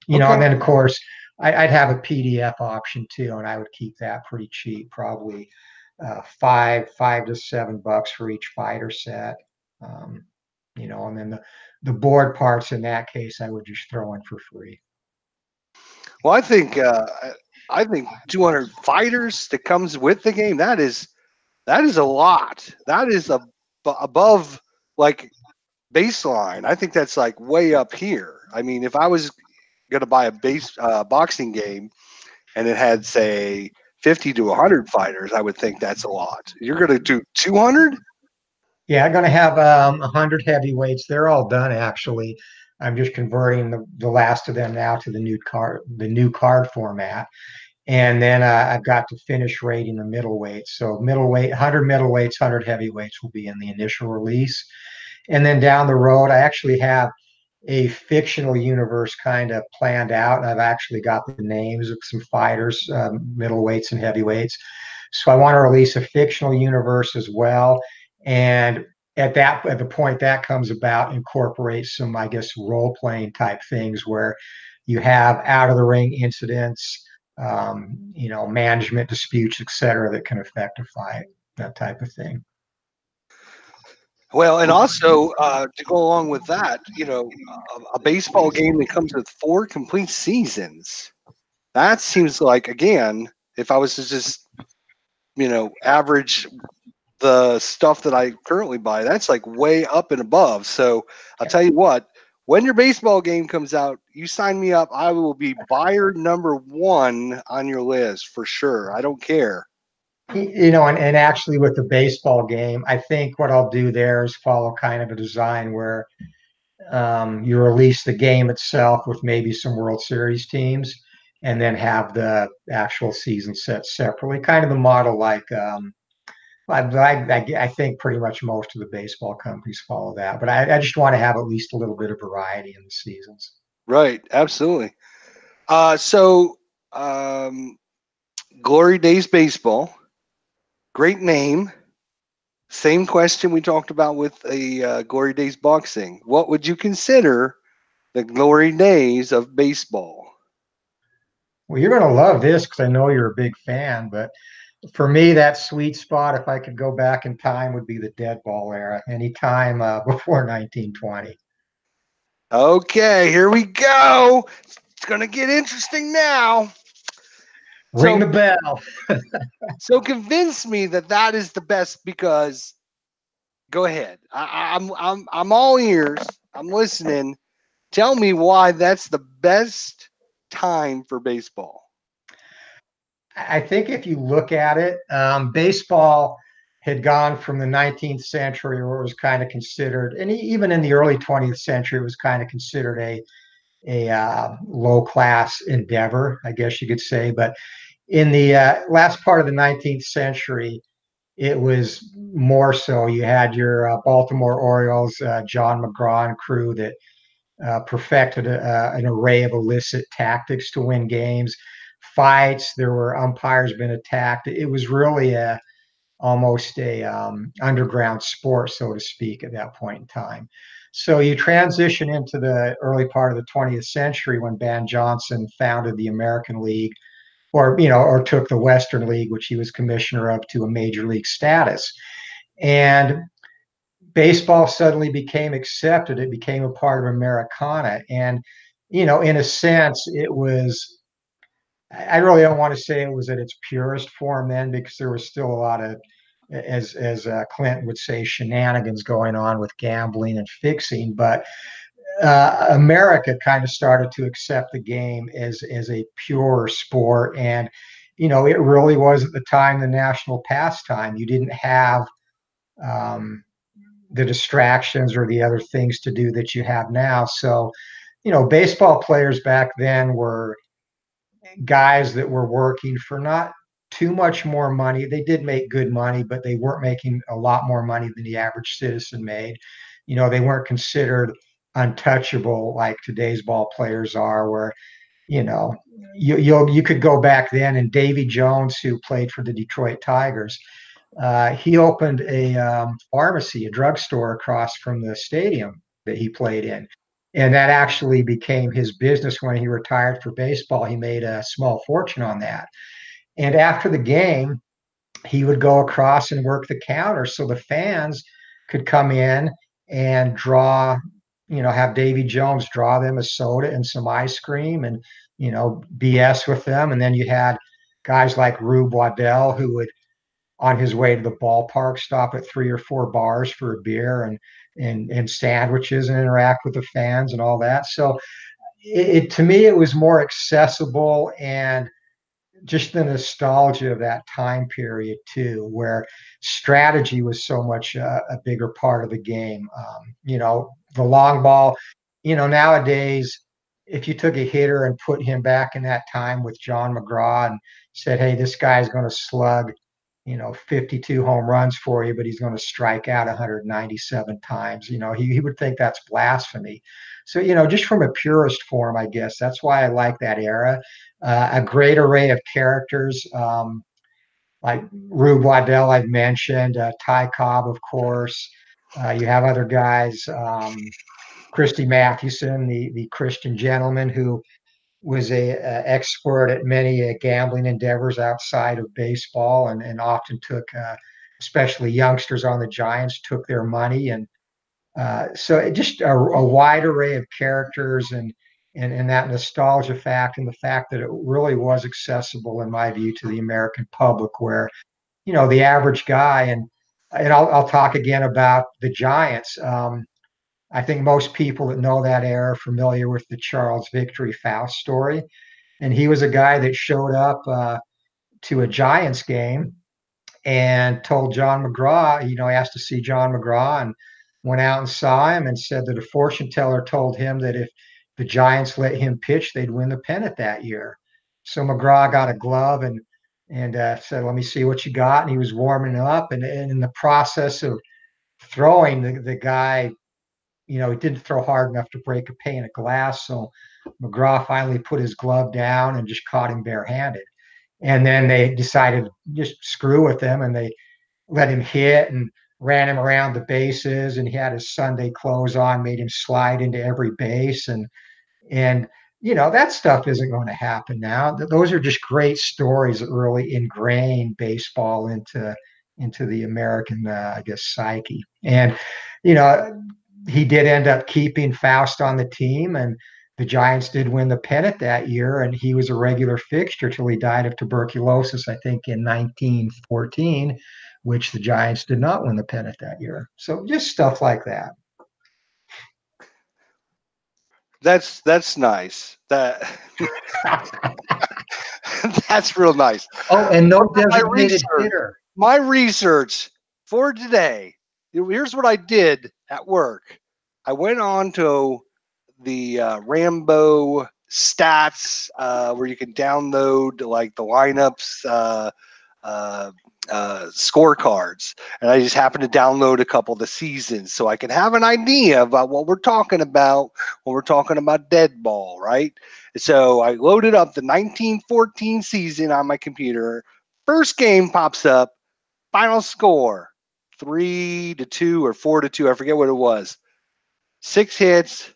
And then of course I'd have a PDF option too, and I would keep that pretty cheap, probably $5 to $7 for each fighter set. And then the board parts in that case, I would just throw in for free. Well, I think 200 fighters that comes with the game, that is a lot. That is above like baseline. I think that's like way up here. I mean, if I was going to buy a boxing game and it had, say, 50 to 100 fighters, I would think that's a lot. You're going to do 200? Yeah, I'm going to have 100 heavyweights. They're all done, actually. I'm just converting the last of them now to the new card format. And then I've got to finish rating the middleweights. So 100 middleweights, 100 heavyweights will be in the initial release. And then down the road, I actually have a fictional universe kind of planned out. And I've actually got the names of some fighters, middleweights and heavyweights. So I want to release a fictional universe as well. And at the point that comes about, incorporate some, I guess, role-playing type things where you have out-of-the-ring incidents, management disputes, etc., that can affect a fight, that type of thing. Well, and also to go along with that, a baseball game that comes with 4 complete seasons. That seems like, again, if I was to just, average the stuff that I currently buy, that's like way up and above. So I'll tell you what, when your baseball game comes out, you sign me up. I will be buyer number 1 on your list for sure. I don't care. And actually with the baseball game, I think what I'll do there is follow kind of a design where you release the game itself with maybe some World Series teams, and then have the actual season set separately. Kind of the model like I think pretty much most of the baseball companies follow that. But I just want to have at least a little bit of variety in the seasons. Right, absolutely. So, um, Glory Days Baseball, great name. Same question we talked about with a Glory Days Boxing. What would you consider the Glory Days of baseball? Well, you're going to love this because I know you're a big fan. But for me, that sweet spot, if I could go back in time, would be the dead ball era, any time before 1920. Okay, here we go. It's going to get interesting now. Ring the So, bell. so convince me that that is the best because go ahead. I'm all ears. I'm listening. Tell me why that's the best time for baseball. I think if you look at it, baseball had gone from the 19th century, where it was kind of considered, and even in the early 20th century, it was kind of considered a low class endeavor, I guess you could say. But in the last part of the 19th century, it was more so. You had your Baltimore Orioles, John McGraw and crew that perfected an array of illicit tactics to win games, fights. There were umpires been attacked. It was really almost a underground sport, so to speak, at that point in time. So you transition into the early part of the 20th century when Van Johnson founded the American League, or took the Western League, which he was commissioner of, to a major league status. And baseball suddenly became accepted. It became a part of Americana. And, in a sense, it was, I really don't want to say it was at its purest form then, because there was still a lot of, as Clinton would say, shenanigans going on with gambling and fixing. But America kind of started to accept the game as a pure sport. And, it really was at the time the national pastime. You didn't have um, the distractions or the other things to do that you have now. So, baseball players back then were guys that were working for not too much more money. They did make good money, but they weren't making a lot more money than the average citizen made. They weren't considered untouchable like today's ball players are, where you know you could go back then, and Davy Jones, who played for the Detroit Tigers, he opened a pharmacy, a drugstore across from the stadium that he played in. And that actually became his business when he retired for baseball. He made a small fortune on that. And after the game, he would go across and work the counter so the fans could come in and have Davy Jones draw them a soda and some ice cream and, BS with them. And then you had guys like Rube Waddell, who would, on his way to the ballpark, stop at 3 or 4 bars for a beer and sandwiches and interact with the fans and all that. So to me, it was more accessible, and just the nostalgia of that time period too, where strategy was so much a bigger part of the game. The long ball. Nowadays, if you took a hitter and put him back in that time with John McGraw and said, "Hey, this guy's going to slug, 52 home runs for you, but he's going to strike out 197 times," he would think that's blasphemy. So, just from a purist form, I guess that's why I like that era. A great array of characters, like Rube Waddell, I've mentioned, Ty Cobb, of course. You have other guys, Christy Mathewson, the Christian gentleman who was a expert at many gambling endeavors outside of baseball, and often took, especially youngsters on the Giants, took their money. And so just a wide array of characters, and that nostalgia fact, and the fact that it really was accessible, in my view, to the American public, where the average guy, and I'll talk again about the Giants. I think most people that know that era are familiar with the Charles Victory Faust story, and he was a guy that showed up to a Giants game and told John McGraw, asked to see John McGraw, and went out and saw him and said that a fortune teller told him that if the Giants let him pitch, they'd win the pennant that year. So McGraw got a glove and said, "Let me see what you got." And he was warming up, and in the process of throwing, the guy, he didn't throw hard enough to break a pane of glass. So McGraw finally put his glove down and just caught him barehanded. And then they decided to just screw with him, and they let him hit and ran him around the bases. And he had his Sunday clothes on, made him slide into every base. And that stuff isn't going to happen now. Those are just great stories that really ingrain baseball into the American, I guess, psyche. And you know, he did end up keeping Faust on the team, and the Giants did win the pennant that year, and he was a regular fixture till he died of tuberculosis, I think, in 1914, which the Giants did not win the pennant that year. So just stuff like that. That's nice. That's real nice. Oh, and no designated hitter. My research for today. Here's what I did at work. I went on to the Rambo stats where you can download like the lineups, scorecards, and I just happened to download a couple of the seasons so I can have an idea about what we're talking about when we're talking about dead ball, right? So I loaded up the 1914 season on my computer. First game pops up, final score 3-2 or 4-2. I forget what it was. 6 hits,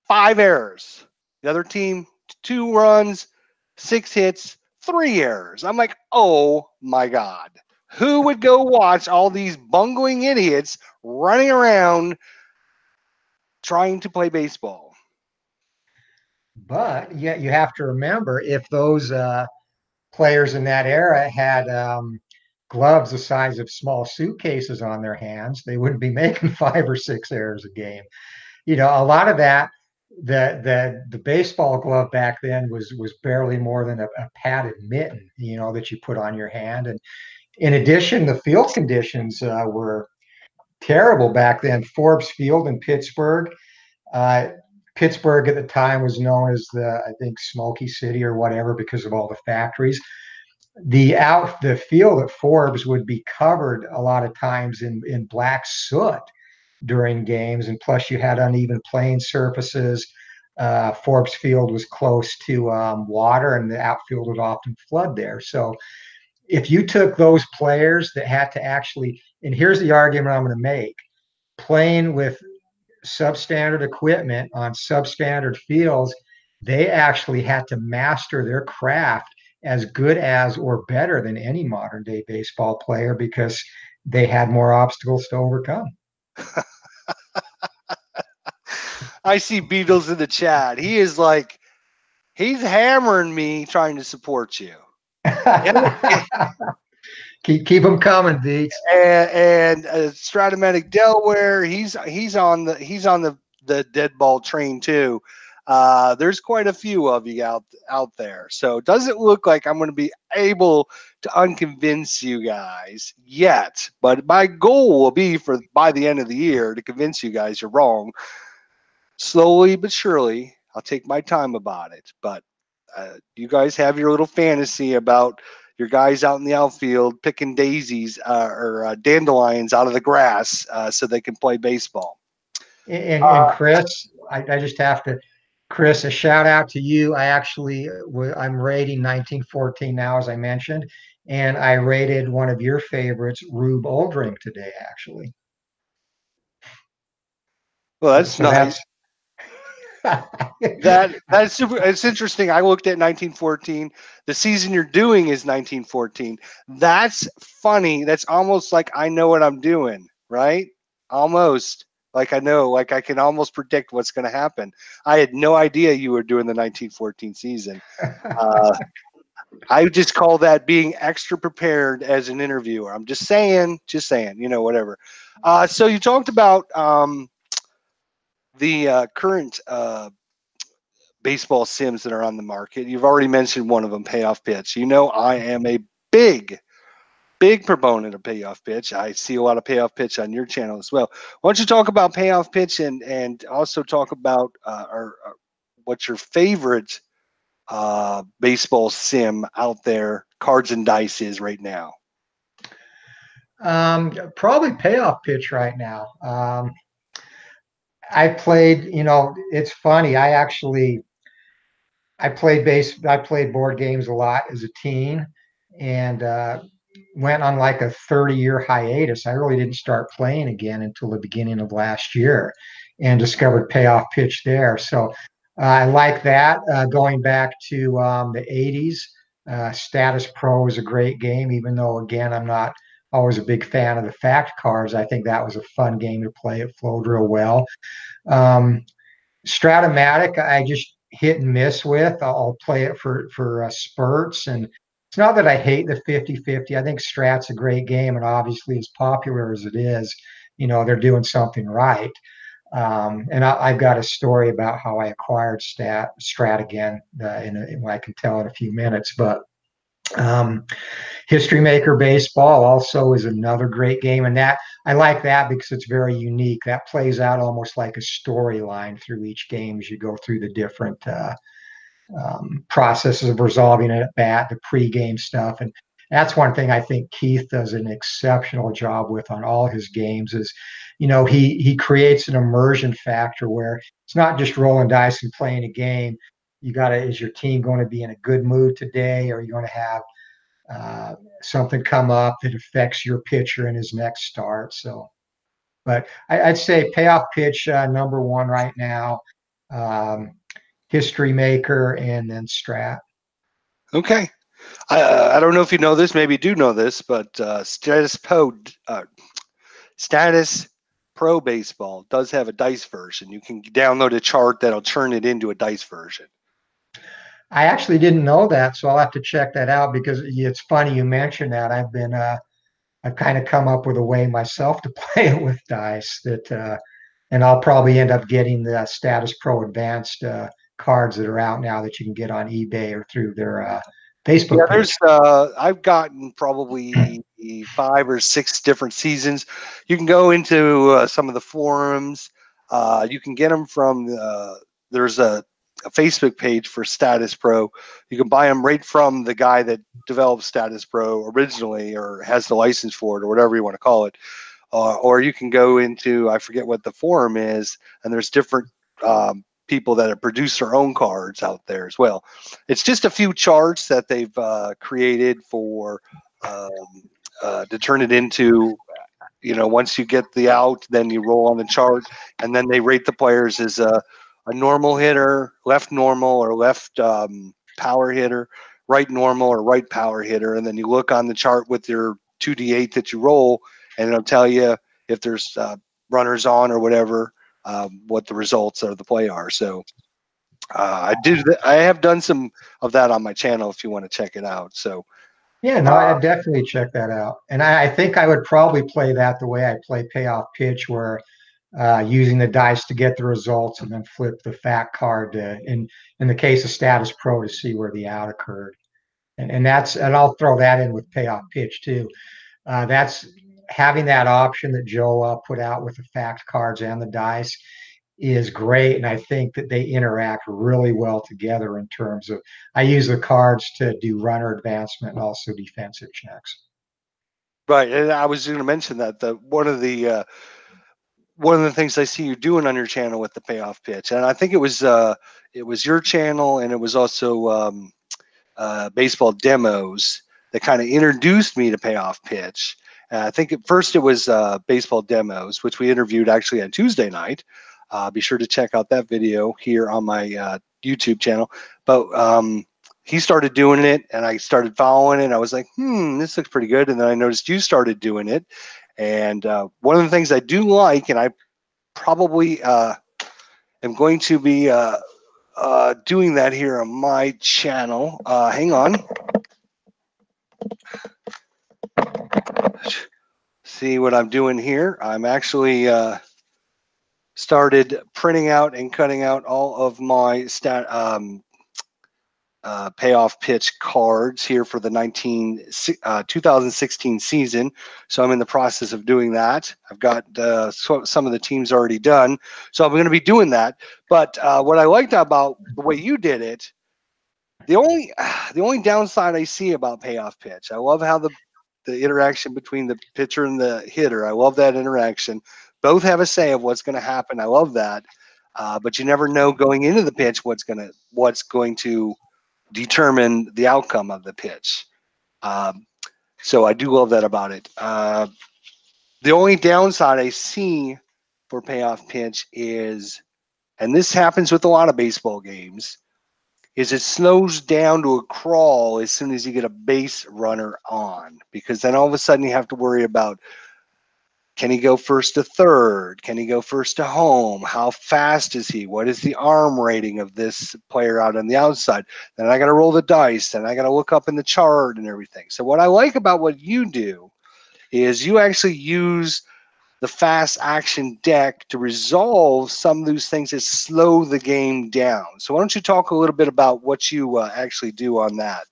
5 errors. The other team, 2 runs, 6 hits, 3 errors. I'm like, oh my God. Who would go watch all these bungling idiots running around trying to play baseball? But yeah, you have to remember, if those players in that era had gloves the size of small suitcases on their hands, they wouldn't be making 5 or 6 errors a game. A lot of that, the baseball glove back then was barely more than a padded mitten, that you put on your hand. And in addition, the field conditions were terrible back then. Forbes Field in Pittsburgh. Uh, Pittsburgh at the time was known as I think, Smoky City or whatever because of all the factories. The field at Forbes would be covered a lot of times in black soot during games, and plus you had uneven playing surfaces. Forbes Field was close to water, and the outfield would often flood there. So if you took those players that had to actually, and here's the argument I'm going to make, playing with substandard equipment on substandard fields, they actually had to master their craft as good as or better than any modern day baseball player because they had more obstacles to overcome. I see Beatles in the chat. He is like, he's hammering me trying to support you. keep them coming, Beats. And Stratomatic Delaware, he's on the dead ball train too. There's quite a few of you out there, so it doesn't look like I'm going to be able to unconvince you guys yet. But my goal will be by the end of the year to convince you guys you're wrong. Slowly but surely, I'll take my time about it. But you guys have your little fantasy about your guys out in the outfield picking daisies or dandelions out of the grass so they can play baseball. And Chris, I just have to, Chris, a shout out to you. I'm rating 1914 now, as I mentioned, and I rated one of your favorites, Rube Oldring, today, actually. Well, that's nice. That's super. It's interesting. I looked at 1914. The season you're doing is 1914. That's funny. That's almost like I know what I'm doing, right? Almost like I know, like I can almost predict what's going to happen. I had no idea you were doing the 1914 season. I just call that being extra prepared as an interviewer. I'm just saying, whatever. So you talked about the current baseball sims that are on the market. You've already mentioned one of them, Payoff Pitch. I am a big big proponent of payoff pitch. I see a lot of payoff pitch on your channel as well. Why don't you talk about payoff pitch and also talk about what's your favorite baseball sim out there, cards and dice, is right now? Probably payoff pitch right now. I played, it's funny. I played board games a lot as a teen, and went on like a 30-year hiatus. I really didn't start playing again until the beginning of last year, and discovered payoff pitch there. So I like that. Going back to the 80s, Status Pro is a great game, even though, again, I'm not always a big fan of the fact cards. I think that was a fun game to play. It flowed real well. Um, Stratomatic, I just hit and miss with. I'll play it for spurts, and it's not that I hate the 50-50. I think Strat's a great game, and obviously, as popular as it is, they're doing something right. And I've got a story about how I acquired Strat again, I can tell in a few minutes. But um, History Maker Baseball also is another great game, and that I like that because it's very unique. That plays out almost like a storyline through each game as you go through the different processes of resolving it at bat, the pregame stuff, and that's one thing I think Keith does an exceptional job with on all his games. Is he creates an immersion factor where it's not just rolling dice and playing a game. You got to, is your team going to be in a good mood today? Or are you going to have something come up that affects your pitcher in his next start? So, but I'd say payoff pitch number one right now, um, History Maker, and then Strat. Okay. I don't know if you know this, maybe you do know this, but Status Pro Baseball does have a dice version. You can download a chart that'll turn it into a dice version. I actually didn't know that, so I'll have to check that out, because it's funny you mentioned that. I've kind of come up with a way myself to play it with dice and I'll probably end up getting the Status Pro Advanced cards that are out now that you can get on eBay or through their Facebook page. I've gotten probably 5 or 6 different seasons. You can go into some of the forums. You can get them from there's a Facebook page for Status Pro. You can buy them right from the guy that developed Status Pro originally, or has the license for it, or whatever you want to call it. Or you can go into, I forget what the forum is, and there's different people that have produced their own cards out there as well. It's just a few charts that they've created for to turn it into, once you get the out, then you roll on the chart, and then they rate the players as a normal hitter, left normal, or left power hitter, right normal, or right power hitter. And then you look on the chart with your 2d8 that you roll, and it'll tell you if there's runners on or whatever, what the results of the play are. So I have done some of that on my channel if you want to check it out. So yeah, no, I definitely check that out. And I think I would probably play that the way I play payoff pitch, where using the dice to get the results and then flip the fact card in the case of Status Pro, to see where the out occurred. And I'll throw that in with payoff pitch too. That's having that option that Joe put out with the fact cards and the dice is great. And I think that they interact really well together in terms of, I use the cards to do runner advancement and also defensive checks. right, and I was going to mention that one of the things I see you doing on your channel with the payoff pitch, and I think it was your channel, and it was also baseball demos that kind of introduced me to payoff pitch. I think at first it was baseball demos, which we interviewed actually on Tuesday night. Be sure to check out that video here on my YouTube channel. But he started doing it, and I started following it. I was like, this looks pretty good. And then I noticed you started doing it. And one of the things I do like, and I probably am going to be doing that here on my channel. Hang on. See what I'm doing here. I'm actually started printing out and cutting out all of my payoff pitch cards here for the 2016 season. So I'm in the process of doing that. I've got some of the teams already done. So I'm going to be doing that. But what I liked about the way you did it, the only downside I see about payoff pitch, I love how the interaction between the pitcher and the hitter. I love that interaction. Both have a say of what's going to happen. I love that. But you never know going into the pitch what's going to determine the outcome of the pitch. So I do love that about it. The only downside I see for payoff pitch is, and this happens with a lot of baseball games, is it slows down to a crawl as soon as you get a base runner on, because then all of a sudden you have to worry about, can he go first to third? Can he go first to home? How fast is he? What is the arm rating of this player out on the outside? Then I got to roll the dice. Then I got to look up in the chart and everything. So what I like about what you do is you actually use the fast action deck to resolve some of those things that slow the game down. So why don't you talk a little bit about what you actually do on that?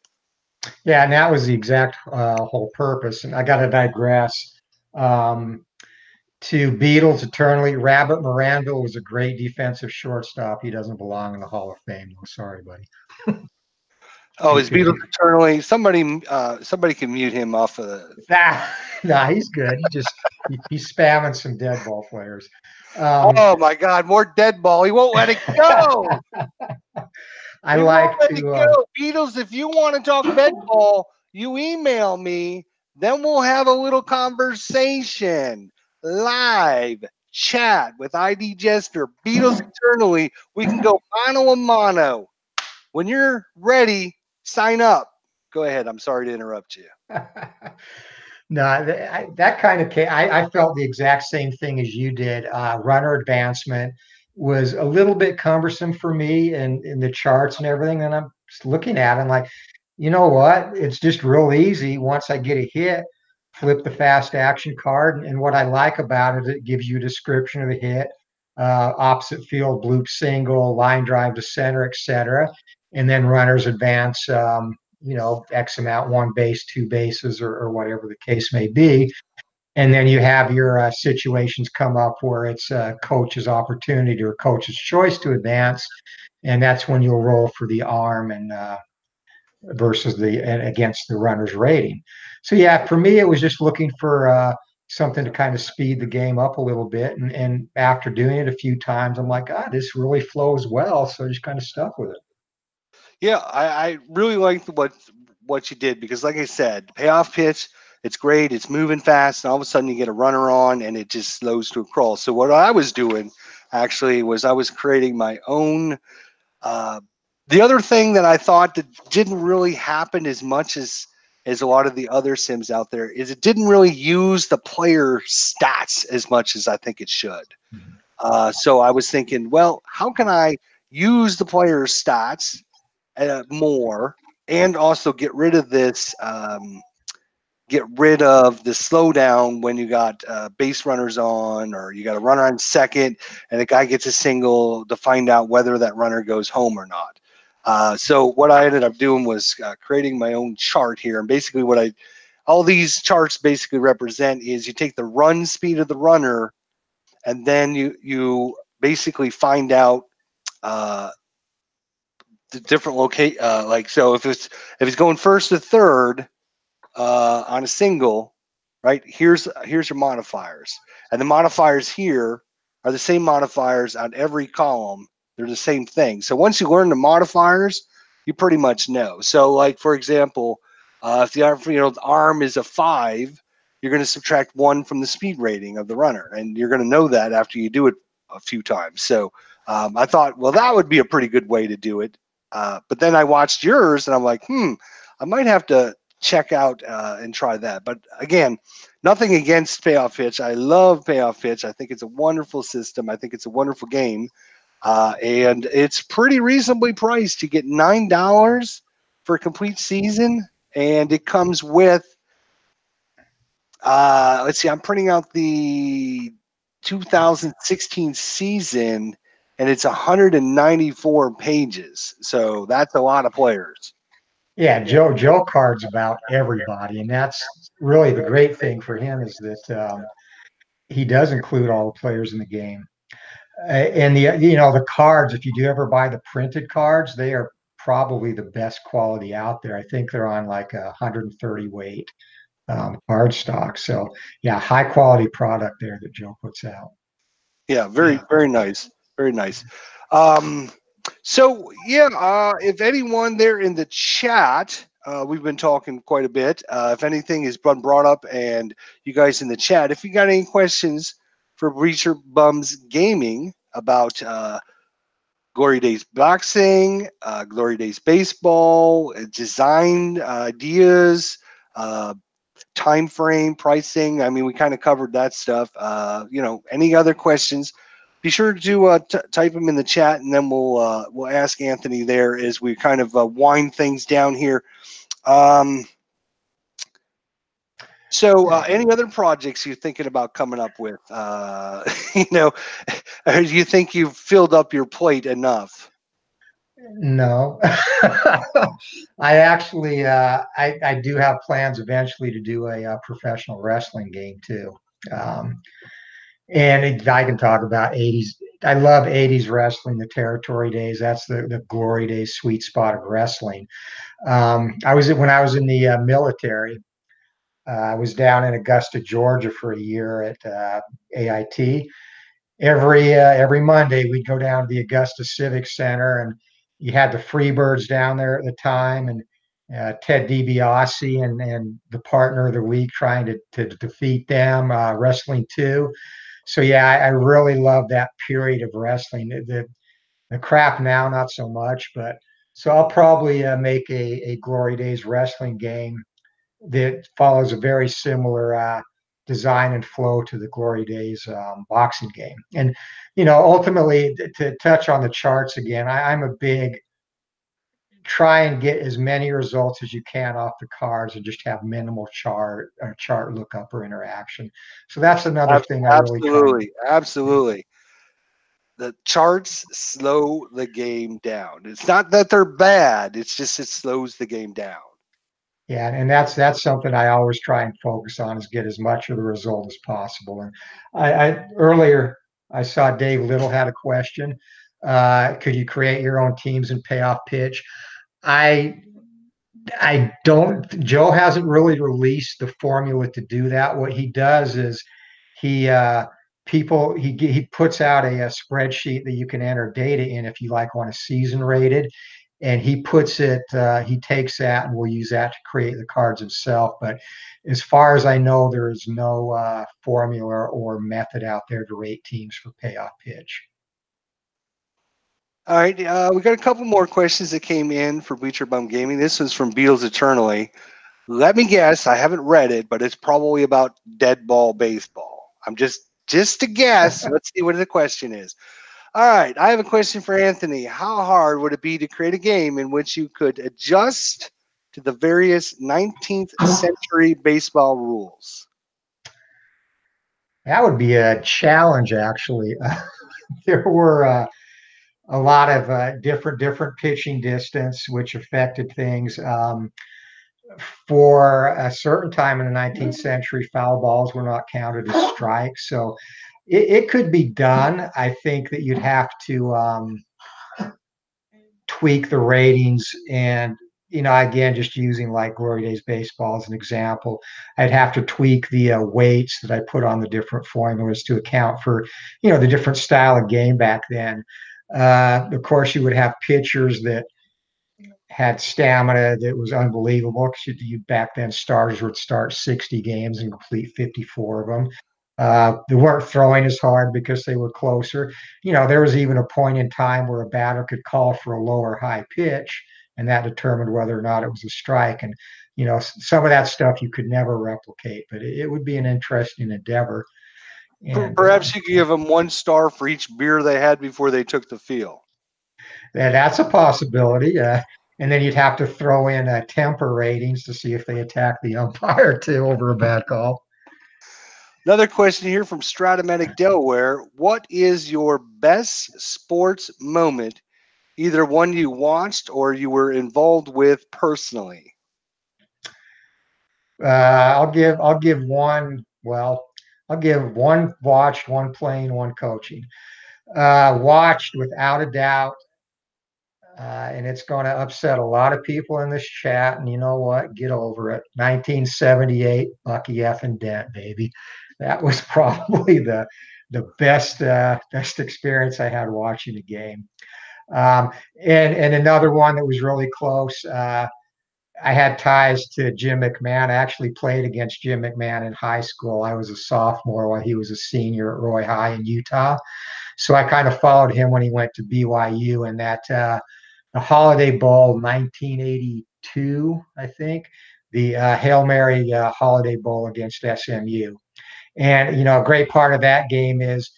Yeah, and that was the exact whole purpose. And I got to digress. Um, to Beatles eternally, Rabbit Miranville was a great defensive shortstop. He doesn't belong in the Hall of Fame, though. Sorry, buddy. Oh, You is could Beatles do eternally? Somebody can mute him off of the. that. Nah, he's good. He's spamming some dead ball players. Um, Oh my God, more dead ball. He won't let it go. I He won't like let it to. go. Beatles, if you want to talk dead ball, you email me. Then we'll have a little conversation. Live chat with IDJESTER. Beatles eternally. We can go mano a mano. When you're ready, sign up. Go ahead. I'm sorry to interrupt you. No, that kind of I felt the exact same thing as you did. Runner advancement was a little bit cumbersome for me and in the charts and everything. And I'm just looking at it, I'm like, you know what? It's just real easy. Once I get a hit, flip the fast action card. And what I like about it, it gives you a description of the hit, opposite field, bloop single, line drive to center, etc. And then runners advance. X amount, one base, two bases, or whatever the case may be. And then you have your situations come up where it's a coach's opportunity or coach's choice to advance. And that's when you'll roll for the arm and versus and against the runner's rating. So, yeah, for me, it was just looking for something to kind of speed the game up a little bit. And after doing it a few times, I'm like, this really flows well. So I just kind of stuck with it. Yeah, I really liked what you did, because, like I said, payoff pitch, it's great. It's moving fast, and all of a sudden you get a runner on, and it just slows to a crawl. So what I was doing actually was I was creating my own. The other thing that I thought that didn't really happen as much as a lot of the other sims out there is it didn't really use the player stats as much as I think it should. So I was thinking, well, how can I use the player's stats more, and also get rid of this get rid of the slowdown when you got base runners on, or you got a runner on second and the guy gets a single to find out whether that runner goes home or not. So what I ended up doing was creating my own chart here, and basically all these charts basically represent is you take the run speed of the runner, and then you basically find out the different like, so if it's going first to third on a single, right? Here's your modifiers, and the modifiers here are the same modifiers on every column. They're the same thing. So once you learn the modifiers, you pretty much know. So, like, for example, if the arm is a 5, you're going to subtract 1 from the speed rating of the runner, and you're going to know that after you do it a few times. So I thought, well, that would be a pretty good way to do it. But then I watched yours, and I'm like, I might have to check out and try that. But again, nothing against payoff pitch. I love payoff pitch. I think it's a wonderful system. I think it's a wonderful game, and it's pretty reasonably priced. You get $9 for a complete season, and it comes with. Let's see. I'm printing out the 2016 season, and it's 194 pages. So that's a lot of players. Yeah, Joe cards about everybody, and that's really the great thing for him is that he does include all the players in the game. And the cards, if you do ever buy the printed cards, they are probably the best quality out there. I think they're on like 130 weight card stock. So yeah, high quality product there that Joe puts out. Yeah, very nice, very nice. Um, so yeah, if anyone there in the chat, we've been talking quite a bit. If anything has been brought up, and you guys in the chat, if you got any questions for Breacher Bums Gaming about Glory Days boxing, Glory Days baseball, design ideas, time frame, pricing. I mean, we kind of covered that stuff. Any other questions? Be sure to type them in the chat, and then we'll ask Anthony there as we kind of wind things down here. So, any other projects you're thinking about coming up with? Or do you think you've filled up your plate enough? No, I actually I do have plans eventually to do a professional wrestling game too. Um, and I can talk about 80s. I love 80s wrestling, the territory days. That's the glory days, sweet spot of wrestling. When I was in the military. I was down in Augusta, Georgia for a year at AIT. Every Monday we'd go down to the Augusta Civic Center, and you had the Freebirds down there at the time, and Ted DiBiase and the partner of the week trying to defeat them, wrestling too. So yeah, I really love that period of wrestling. The crap now, not so much, but so I'll probably make a Glory Days wrestling game that follows a very similar design and flow to the Glory Days boxing game. And, ultimately, to touch on the charts again, I'm a big try and get as many results as you can off the cards and just have minimal chart lookup or interaction. So that's another thing I really try and Absolutely. The charts slow the game down. It's not that they're bad; it's just it slows the game down. yeah, and that's something I always try and focus on is get as much of the result as possible. And I earlier I saw Dave Little had a question. Could you create your own teams and payoff pitch? I I don't. Joe hasn't really released the formula to do that. What he does is he he puts out a spreadsheet that you can enter data in if you like want a season rated, and he puts it. He takes that and will use that to create the cards himself. But as far as I know, there is no formula or method out there to rate teams for payoff pitch. All right, we got a couple more questions that came in for Bleacher Bum Gaming. This was from Beals Eternally. Let me guess. I haven't read it, but it's probably about dead ball baseball. I'm just a guess. Let's see what the question is. All right, I have a question for Anthony. How hard would it be to create a game in which you could adjust to the various 19th century baseball rules? That would be a challenge, actually. There were a lot of different pitching distance, which affected things. For a certain time in the 19th century, foul balls were not counted as strikes. So it could be done. I think that you'd have to tweak the ratings and again, just using like Glory Days baseball as an example, I'd have to tweak the weights that I put on the different formulas to account for, the different style of game back then. Of course, you would have pitchers that had stamina that was unbelievable because you back then starters would start 60 games and complete 54 of them. They weren't throwing as hard because they were closer. There was even a point in time where a batter could call for a low or high pitch, and that determined whether or not it was a strike. And some of that stuff you could never replicate, but it would be an interesting endeavor. And Perhaps you could give them 1 star for each beer they had before they took the field. that's a possibility. And then you'd have to throw in temper ratings to see if they attack the umpire too over a bad call. Another question here from Stratomatic Delaware. What is your best sports moment, either one you watched or you were involved with personally? I'll give one. Well, I'll give one watched, one playing, one coaching. Watched without a doubt, and it's going to upset a lot of people in this chat. And you know what? Get over it. 1978, Bucky F. and Dent, baby. That was probably the best experience I had watching a game. Um, and another one that was really close. I had ties to Jim McMahon. I actually played against Jim McMahon in high school. I was a sophomore while he was a senior at Roy High in Utah. So I kind of followed him when he went to BYU, and that the Holiday Bowl 1982, I think, the Hail Mary Holiday Bowl against SMU. And, a great part of that game is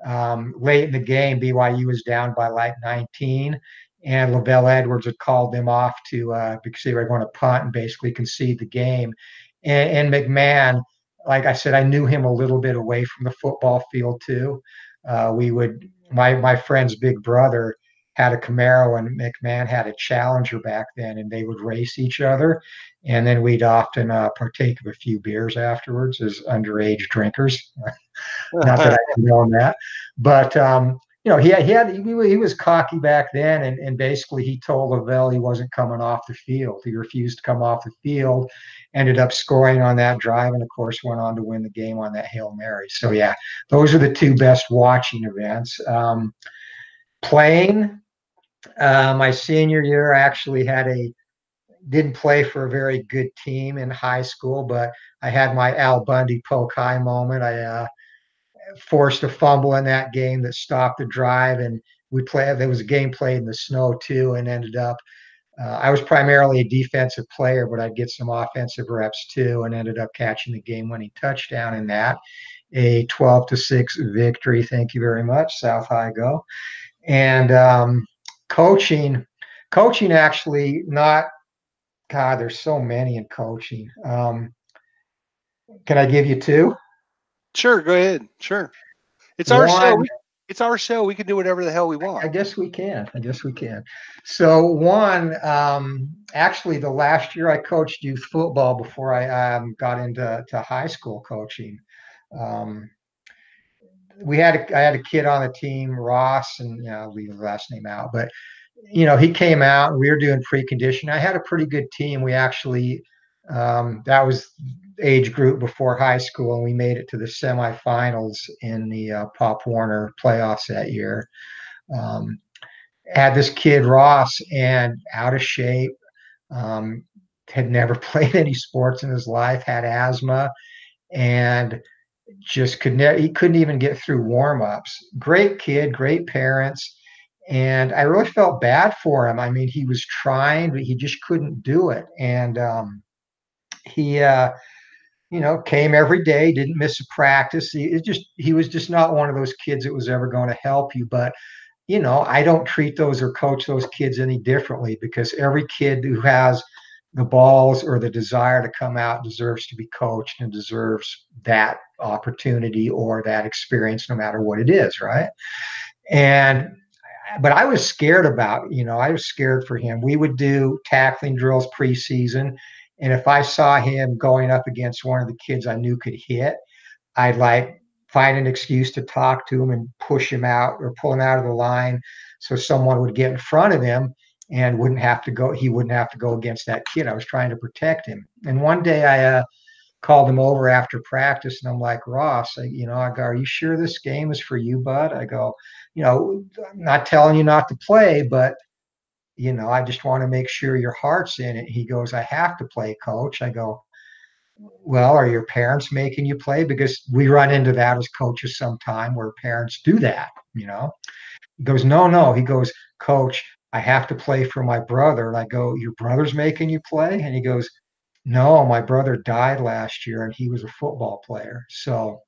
late in the game, BYU was down by like 19, and Lavelle Edwards had called them off to because they were going to punt and basically concede the game. And McMahon, like I said, I knew him a little bit away from the football field too. We would my friend's big brother had a Camaro and McMahon had a Challenger back then, and they would race each other. And then we'd often partake of a few beers afterwards as underage drinkers. Not that I condone that, but he was cocky back then, and basically he told Lavelle he wasn't coming off the field. He refused to come off the field, ended up scoring on that drive, and of course went on to win the game on that Hail Mary. So yeah, those are the two best watching events. Playing, my senior year, I actually didn't play for a very good team in high school, but I had my Al Bundy poke high moment. I forced a fumble in that game that stopped the drive, and there was a game played in the snow too, and ended up I was primarily a defensive player, but I'd get some offensive reps too, and ended up catching the game-winning touchdown in that, a 12-6 victory. Thank you very much, South High go. And coaching, coaching actually not. God, there's so many in coaching. Can I give you two? Sure, go ahead. Sure. It's our show. One, It's our show. We can do whatever the hell we want. I guess we can. I guess we can. So one, actually, the last year I coached youth football before I got into high school coaching. Um, I had a kid on the team, Ross, and I'll leave the last name out, but he came out and we were doing preconditioning. I had a pretty good team. We actually that was age group before high school, and we made it to the semifinals in the Pop Warner playoffs that year. Um, had this kid Ross, and out of shape, um, had never played any sports in his life, had asthma, and just he couldn't even get through warm-ups. Great kid, great parents, and I really felt bad for him. I mean, he was trying, but he just couldn't do it. And he came every day, didn't miss a practice. He was just not one of those kids that was ever going to help you. But I don't treat those or coach those kids any differently, because every kid who has the balls or the desire to come out deserves to be coached and deserves that opportunity or that experience, no matter what it is, right? And but I was scared I was scared for him. We would do tackling drills preseason, and if I saw him going up against one of the kids I knew could hit, I'd like find an excuse to talk to him and push him out or pull him out of the line so someone would get in front of him and he wouldn't have to go against that kid. I was trying to protect him. And one day I called him over after practice, and I'm like, Ross, I go, are you sure this game is for you, bud? I go, I'm not telling you not to play, but I just want to make sure your heart's in it. He goes, I have to play, coach. I go, well, are your parents making you play? Because we run into that as coaches sometime where parents do that. He goes, no, no. He goes, coach, I have to play for my brother. And I go, your brother's making you play? And he goes, no, my brother died last year and he was a football player. So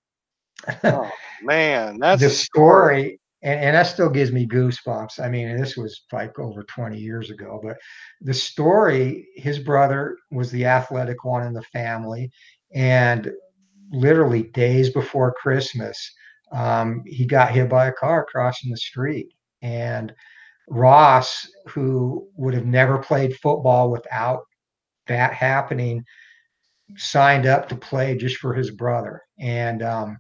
Oh man, that's the a story. story, and that still gives me goosebumps. I mean, this was like over 20 years ago, but the story, his brother was the athletic one in the family. And literally days before Christmas, he got hit by a car crossing the street. And Ross, who would have never played football without that happening, signed up to play just for his brother. And I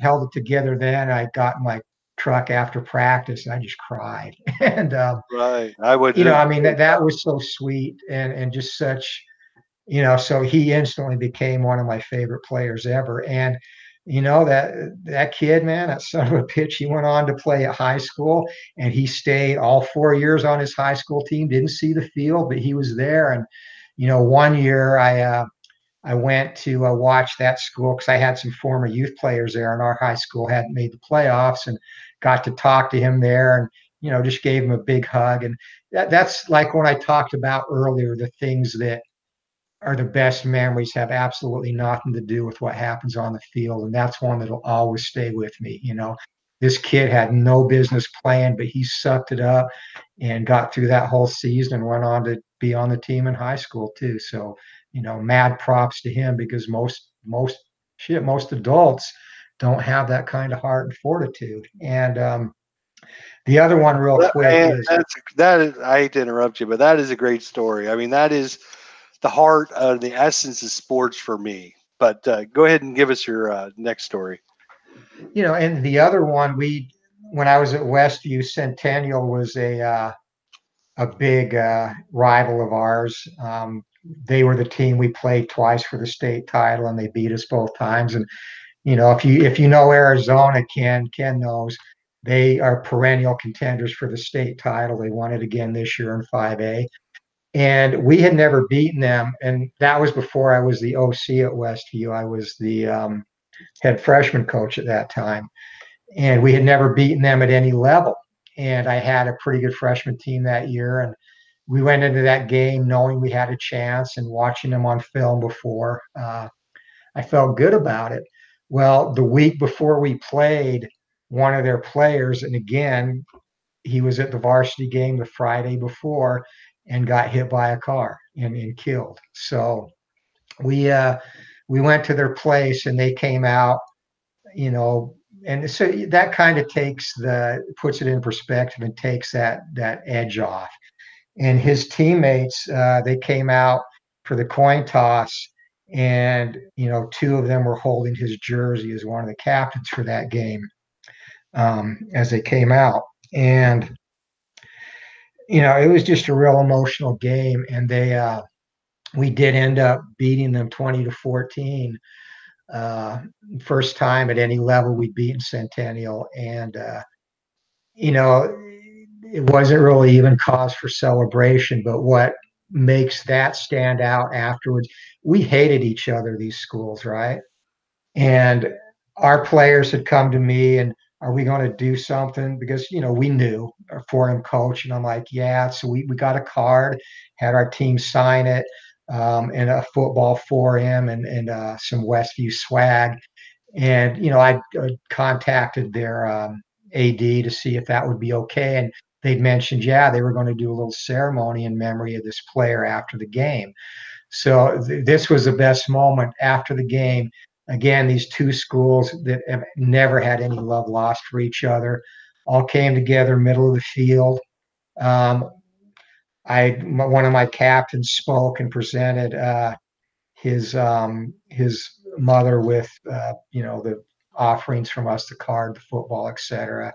held it together then. I got in my truck after practice and I just cried. And Right. I would. I mean that was so sweet and just such, so he instantly became one of my favorite players ever. And that kid, man, that son of a bitch, he went on to play at high school, and he stayed all 4 years on his high school team. Didn't see the field, but he was there. And one year I went to watch that school because I had some former youth players there, and our high school hadn't made the playoffs, and got to talk to him there, and just gave him a big hug. And that's like when I talked about earlier, the things that are the best memories have absolutely nothing to do with what happens on the field. And that's one that'll always stay with me. This kid had no business playing, but he sucked it up and got through that whole season and went on to be on the team in high school too. So, mad props to him, because most adults don't have that kind of heart and fortitude. And the other one real quick And is, that is, I hate to interrupt you, but that is a great story. I mean, that is the heart of the essence of sports for me. But go ahead and give us your next story. and the other one, when I was at Westview, Centennial was a big rival of ours. They were the team we played twice for the state title, and they beat us both times. And if you know Arizona, Ken knows, they are perennial contenders for the state title. They won it again this year in 5A, and we had never beaten them. And that was before I was the OC at Westview. I was the head freshman coach at that time, and we had never beaten them at any level. And I had a pretty good freshman team that year, and we went into that game knowing we had a chance, and watching them on film before. I felt good about it. Well, the week before we played, one of their players, and again, he was at the varsity game the Friday before, and got hit by a car and killed. So we went to their place, and they came out, you know, and so that kind of puts it in perspective and takes that edge off. And his teammates, they came out for the coin toss, and two of them were holding his jersey as one of the captains for that game, as they came out. And it was just a real emotional game, and we did end up beating them 20-14. First time at any level we'd beaten Centennial, and you know, it wasn't really even cause for celebration. But what makes that stand out afterwards, we hated each other, these schools, right? And our players had come to me and, are we going to do something? Because, we knew our 4M coach, and I'm like, yeah. So we got a card, had our team sign it, and a football for him, and some Westview swag. And, I contacted their AD to see if that would be okay. And they'd mentioned, yeah, they were going to do a little ceremony in memory of this player after the game. So this was the best moment after the game. Again, these two schools that have never had any love lost for each other all came together, middle of the field. Um, one of my captains spoke and presented his mother with the offerings from us, the card, the football, etc.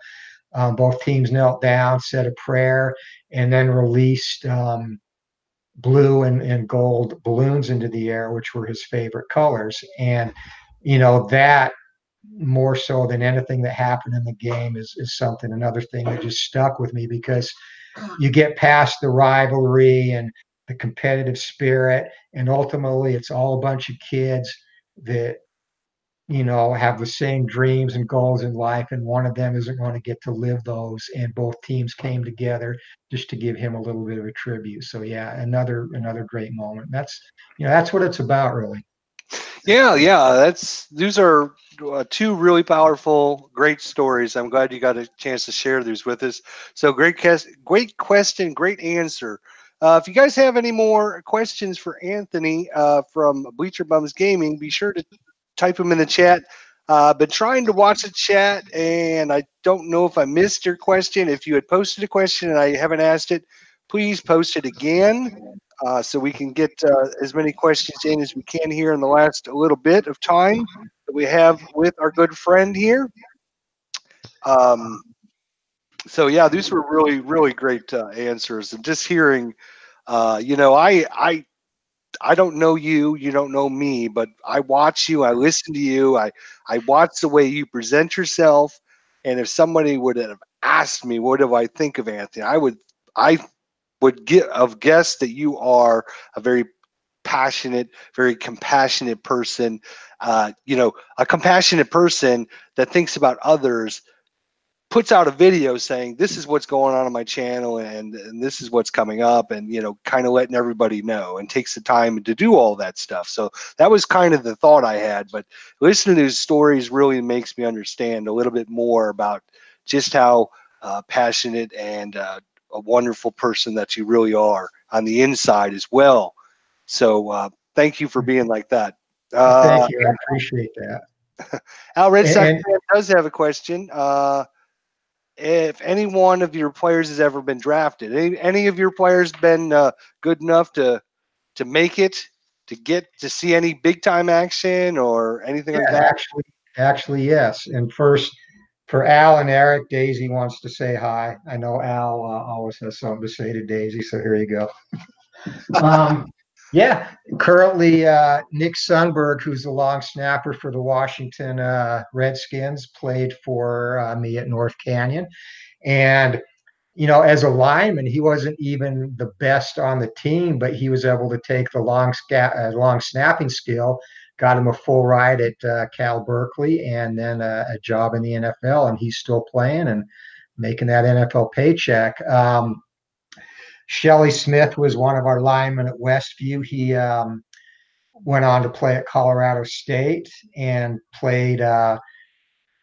Both teams knelt down, said a prayer, and then released blue and gold balloons into the air, which were his favorite colors. And that, more so than anything that happened in the game, is another thing that just stuck with me, because you get past the rivalry and the competitive spirit, and ultimately it's all a bunch of kids that have the same dreams and goals in life, and one of them isn't going to get to live those, and both teams came together just to give him a little bit of a tribute. So yeah, another great moment. That's what it's about, really. Yeah. These are two really powerful, great stories. I'm glad you got a chance to share these with us. So great question, great answer. If you guys have any more questions for Anthony from Bleacher Bums Gaming, be sure to type them in the chat. Been trying to watch the chat, and I don't know if I missed your question. If you had posted a question and I haven't asked it, please post it again so we can get as many questions in as we can here in the last little bit of time that we have with our good friend here. Um, so yeah, these were really, really great answers, and just hearing, I don't know you, you don't know me, but I watch you, I listen to you, I watch the way you present yourself, and if somebody would have asked me, what do I think of Anthony, I would have guessed that you are a very passionate, very compassionate person. A compassionate person that thinks about others puts out a video saying this is what's going on my channel and this is what's coming up, and kind of letting everybody know, and takes the time to do all that stuff. So that was kind of the thought I had, but listening to these stories really makes me understand a little bit more about just how passionate and a wonderful person that you really are on the inside as well. So thank you for being like that. Thank you. I appreciate that. Al Red Sox And fan does have a question. If any one of your players has ever been drafted, any of your players been good enough to make it, to get to see any big time action or anything like yeah, that? actually, yes. And first, for Al and Eric, Daisy wants to say hi. I know Al always has something to say to Daisy, so here you go. Um, yeah, currently Nick Sundberg, who's the long snapper for the Washington Redskins, played for me at North Canyon. And, as a lineman, he wasn't even the best on the team, but he was able to take the long snapping skill, got him a full ride at Cal Berkeley, and then a job in the NFL. And he's still playing and making that NFL paycheck. Shelly Smith was one of our linemen at Westview. He went on to play at Colorado State and played.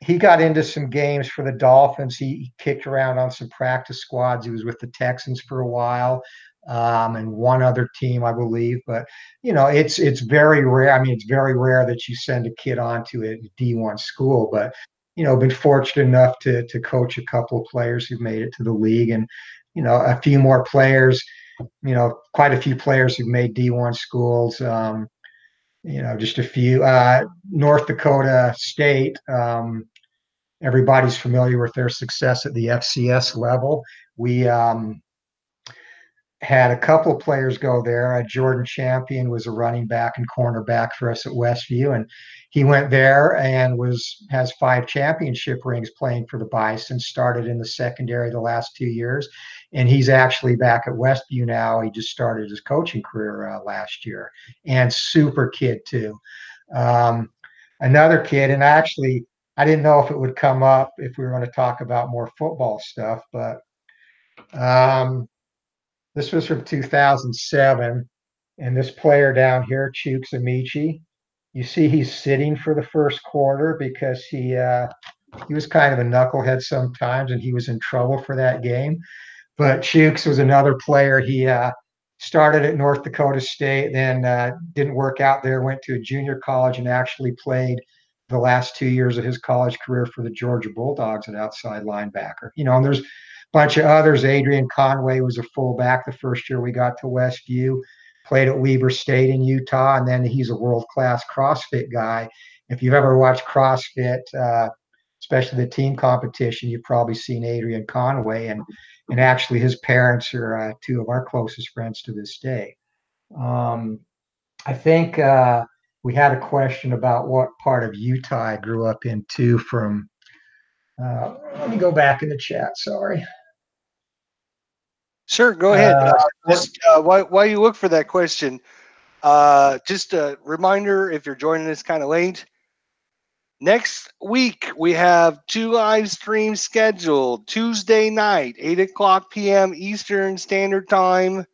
He got into some games for the Dolphins. He kicked around on some practice squads. He was with the Texans for a while, and one other team, I believe. But it's very rare. I mean, it's very rare that you send a kid on to a D1 school. But been fortunate enough to coach a couple of players who've made it to the league, and a few more players. Quite a few players who've made D1 schools. Just a few. North Dakota State. Everybody's familiar with their success at the FCS level. We had a couple of players go there. Jordan Champion was a running back and cornerback for us at Westview, and he went there and has 5 championship rings playing for the Bison. Started in the secondary the last 2 years, and he's actually back at Westview now. He just started his coaching career last year, and super kid too. Another kid, and I didn't know if it would come up if we were going to talk about more football stuff, but this was from 2007, and this player down here, Chooks Amici, you see he's sitting for the first quarter because he was kind of a knucklehead sometimes, and he was in trouble for that game. But Chooks was another player. He started at North Dakota State, then didn't work out there, went to a junior college, and actually played the last 2 years of his college career for the Georgia Bulldogs at outside linebacker. And there's bunch of others. Adrian Conway was a fullback the first year we got to Westview, played at Weber State in Utah, and then he's a world-class CrossFit guy. If you've ever watched CrossFit, especially the team competition, you've probably seen Adrian Conway, and actually his parents are 2 of our closest friends to this day. I think we had a question about what part of Utah I grew up in too from, let me go back in the chat, sorry. Sure, go ahead. Just while you look for that question, just a reminder, if you're joining us kind of late, next week we have 2 live streams scheduled. Tuesday night, 8 o'clock p.m. Eastern Standard Time.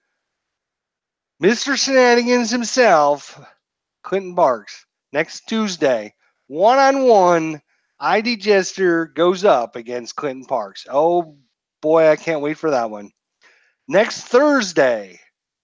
Mr. Shenanigans himself, Clinton Barks, next Tuesday, one-on-one, IDJESTER goes up against Clinton Parks. Oh boy, I can't wait for that one. Next Thursday,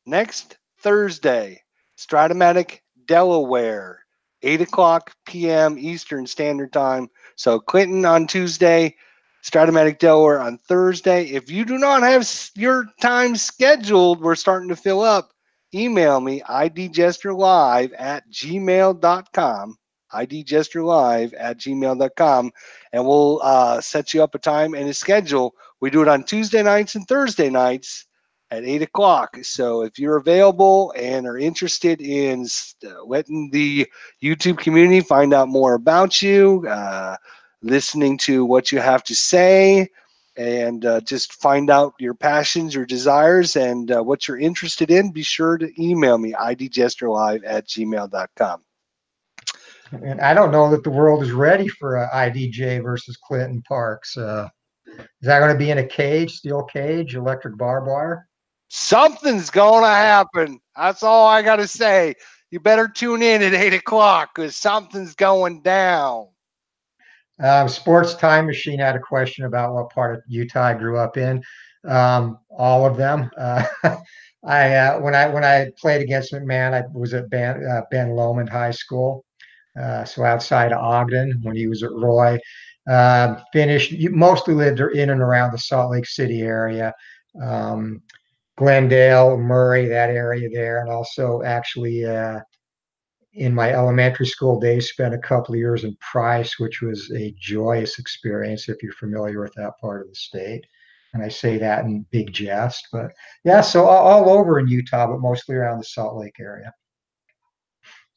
next Thursday, Stratomatic, Delaware, 8 o'clock p.m. Eastern Standard Time. So Clinton on Tuesday, Stratomatic, Delaware on Thursday. If you do not have your time scheduled, we're starting to fill up. Email me, idjesterlive@gmail.com, idjesterlive@gmail.com, and we'll set you up a time and a schedule. We do it on Tuesday nights and Thursday nights at 8 o'clock. So if you're available and are interested in letting the YouTube community find out more about you, listening to what you have to say, and just find out your passions, your desires, and what you're interested in, be sure to email me, idjesterlive@gmail.com. And I don't know that the world is ready for a IDJ versus Clinton Parks. Is that going to be in a cage, steel cage, electric barbed wire? Something's going to happen. That's all I got to say. You better tune in at 8 o'clock because something's going down. Sports Time Machine had a question about what part of Utah I grew up in. All of them. When I played against McMahon, I was at Ben Lomond High School, so outside of Ogden when he was at Roy. Finished. Mostly lived in and around the Salt Lake City area, Glendale, Murray, that area there, and also actually in my elementary school days, spent a couple of years in Price, which was a joyous experience if you're familiar with that part of the state. And I say that in big jest, but yeah, so all over in Utah, but mostly around the Salt Lake area.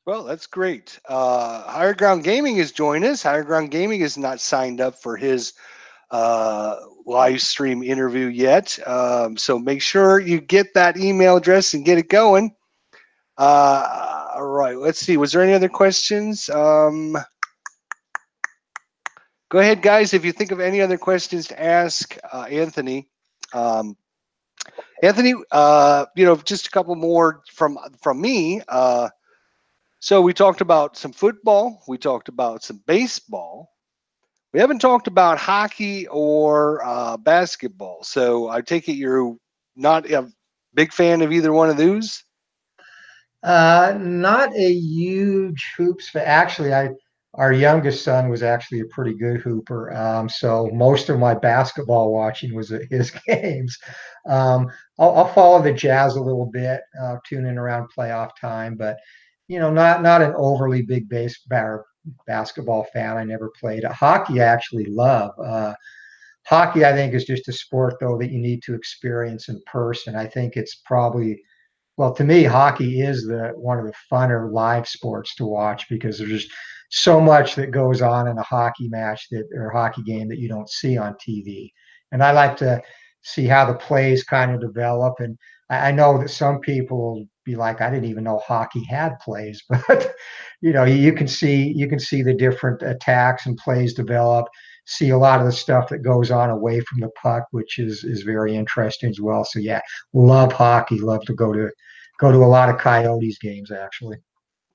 Well, that's great. Higher Ground Gaming has joined us. Higher Ground Gaming is not signed up for his live stream interview yet. So make sure you get that email address and get it going. All right, let's see. Was there any other questions? Go ahead, guys. If you think of any other questions to ask Anthony. Anthony, just a couple more from me. So we talked about some football. We talked about some baseball. We haven't talked about hockey or basketball. So I take it you're not a big fan of either one of those? Not a huge hoops fan. Actually, our youngest son was actually a pretty good hooper. So most of my basketball watching was at his games. I'll follow the Jazz a little bit, tune in around playoff time, but not an overly big basketball fan. I never played it. Hockey I actually love. Hockey, I think, is just a sport though that you need to experience in person. I think it's probably well, to me, hockey is one of the funner live sports to watch because there's just so much that goes on in a hockey match or hockey game that you don't see on TV. And I like to see how the plays kind of develop. And I know that some people will be like, I didn't even know hockey had plays, but you can see the different attacks and plays develop. See a lot of the stuff that goes on away from the puck, which is very interesting as well. So yeah, love hockey. Love to go to a lot of Coyotes games actually.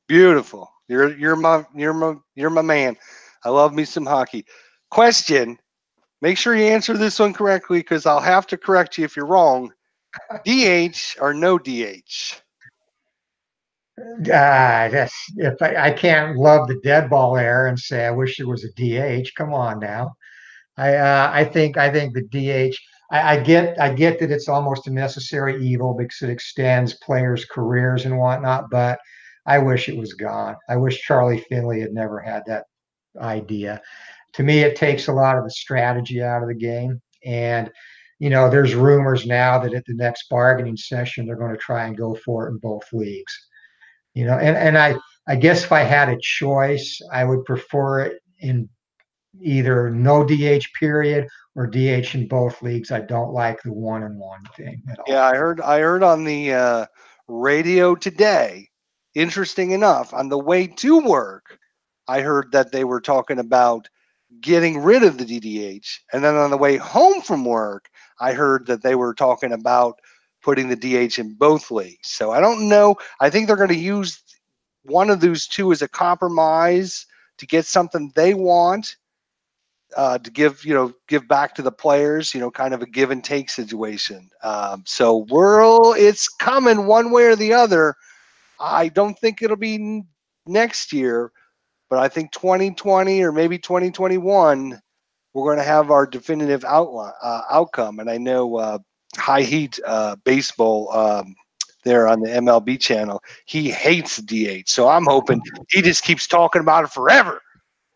Beautiful. You're my man. I love me some hockey. Question. Make sure you answer this one correctly because I'll have to correct you if you're wrong. DH or no DH? If I can't love the dead ball era and say I wish there was a DH. Come on now. I think the DH. I get that it's almost a necessary evil because it extends players' careers and whatnot, but I wish it was gone. I wish Charlie Finley had never had that idea. To me, it takes a lot of the strategy out of the game. And there's rumors now that at the next bargaining session they're going to try and go for it in both leagues. And I guess if I had a choice, I would prefer it in either no DH period or DH in both leagues. I don't like the 1-and-1 thing at all. Yeah, I heard on the radio today. Interesting enough, on the way to work, I heard that they were talking about getting rid of the DDH, and then on the way home from work, I heard that they were talking about putting the DH in both leagues. So I don't know. I think they're going to use one of those two as a compromise to get something they want. to give back to the players, kind of a give and take situation. So it's coming one way or the other. I don't think it'll be next year, but I think 2020 or maybe 2021, we're going to have our definitive outcome. And I know High Heat Baseball there on the MLB channel, he hates DH. So I'm hoping he just keeps talking about it forever.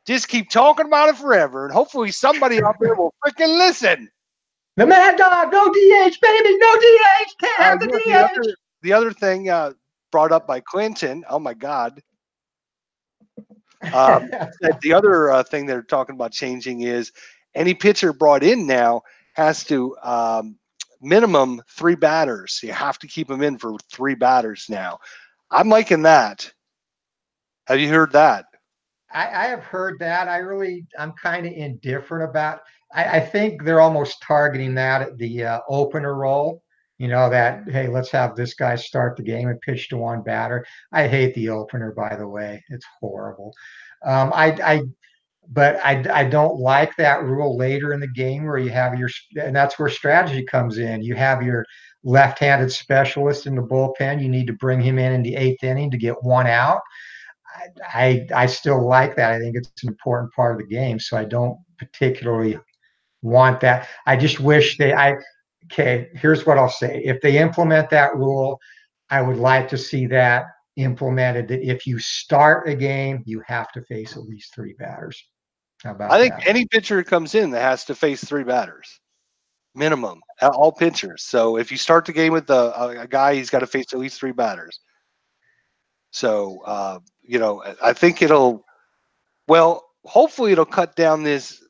Just keep talking about it forever, and hopefully somebody out there will freaking listen. The Mad Dog, no DH, baby, no DH, can't have the DH. The other thing brought up by Clinton, oh my God. The other thing they're talking about changing is any pitcher brought in now has to minimum 3 batters. You have to keep them in for 3 batters now. I'm liking that. Have you heard that? I have heard that. I'm kind of indifferent about. I think they're almost targeting that at the opener role. That, hey, let's have this guy start the game and pitch to 1 batter. I hate the opener, by the way. It's horrible. But I don't like that rule later in the game where you have and that's where strategy comes in. You have your left-handed specialist in the bullpen. You need to bring him in the 8th inning to get 1 out. I still like that. I think it's an important part of the game. So I don't particularly want that. I just wish okay, here's what I'll say. If they implement that rule, I would like to see that implemented, that if you start a game, you have to face at least 3 batters. How about I think that? any pitcher that comes in that has to face 3 batters, minimum, all pitchers. So if you start the game with a guy, he's got to face at least 3 batters. So, I think hopefully it'll cut down this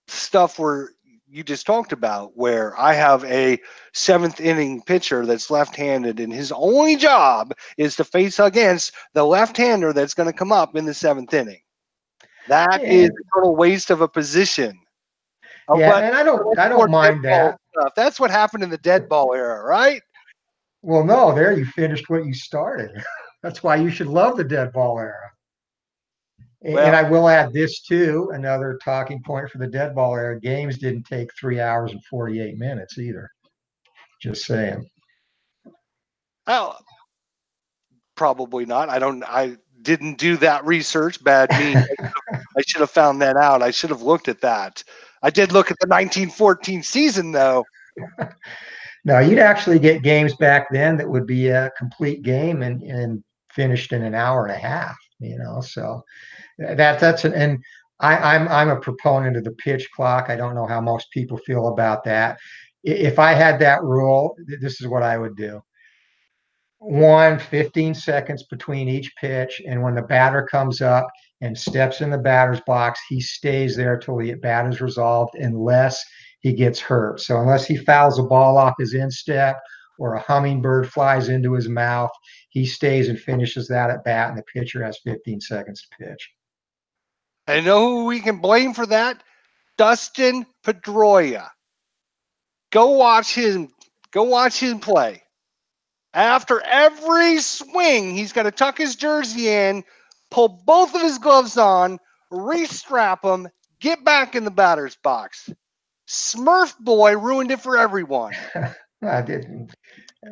stuff where you just talked about, where I have a 7th inning pitcher that's left-handed and his only job is to face against the left-hander that's going to come up in the 7th inning. That is a total waste of a position. Yeah, and I don't mind that. That's what happened in the dead ball era, right? Well, no, there you finished what you started. That's why you should love the dead ball era. And I will add this too, another talking point for the dead ball era. Games didn't take 3 hours and 48 minutes either. Just saying. Oh, probably not. I didn't do that research. Bad me. I should have found that out. I should have looked at that. I did look at the 1914 season, though. No, you'd actually get games back then that would be a complete game and finished in an hour and a half. So and I'm a proponent of the pitch clock. I don't know how most people feel about that. If I had that rule, this is what I would do. 15 seconds between each pitch, and when the batter comes up and steps in the batter's box, he stays there till the bat is resolved, unless he gets hurt. So unless he fouls a ball off his instep or a hummingbird flies into his mouth, he stays and finishes that at bat, and the pitcher has 15 seconds to pitch. I know who we can blame for that? Dustin Pedroia. Go watch him play. After every swing, he's got to tuck his jersey in, pull both of his gloves on, re-strap them, get back in the batter's box. Smurf boy ruined it for everyone. I didn't.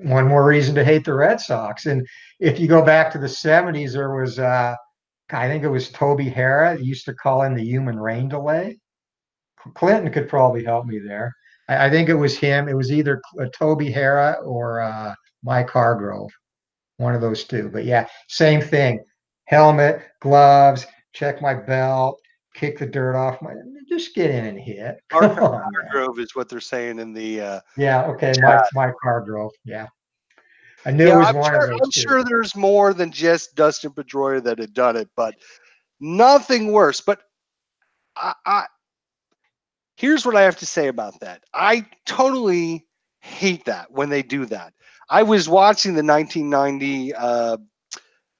One more reason to hate the Red Sox. And if you go back to the 70s, there was, I think it was Toby Harrah, used to call him the human rain delay. Clinton could probably help me there. I think it was him. It was either Toby Harrah or Mike Hargrove, one of those two. But yeah, same thing. Helmet, gloves, check my belt, kick the dirt off my. Just get in and hit. Hargrove is what they're saying in the. Yeah. Okay. Mike Hargrove. Yeah. I knew it was one of those. I'm sure there's more than just Dustin Pedroia that had done it, but nothing worse. But here's what I have to say about that. I totally hate that when they do that. I was watching the 1990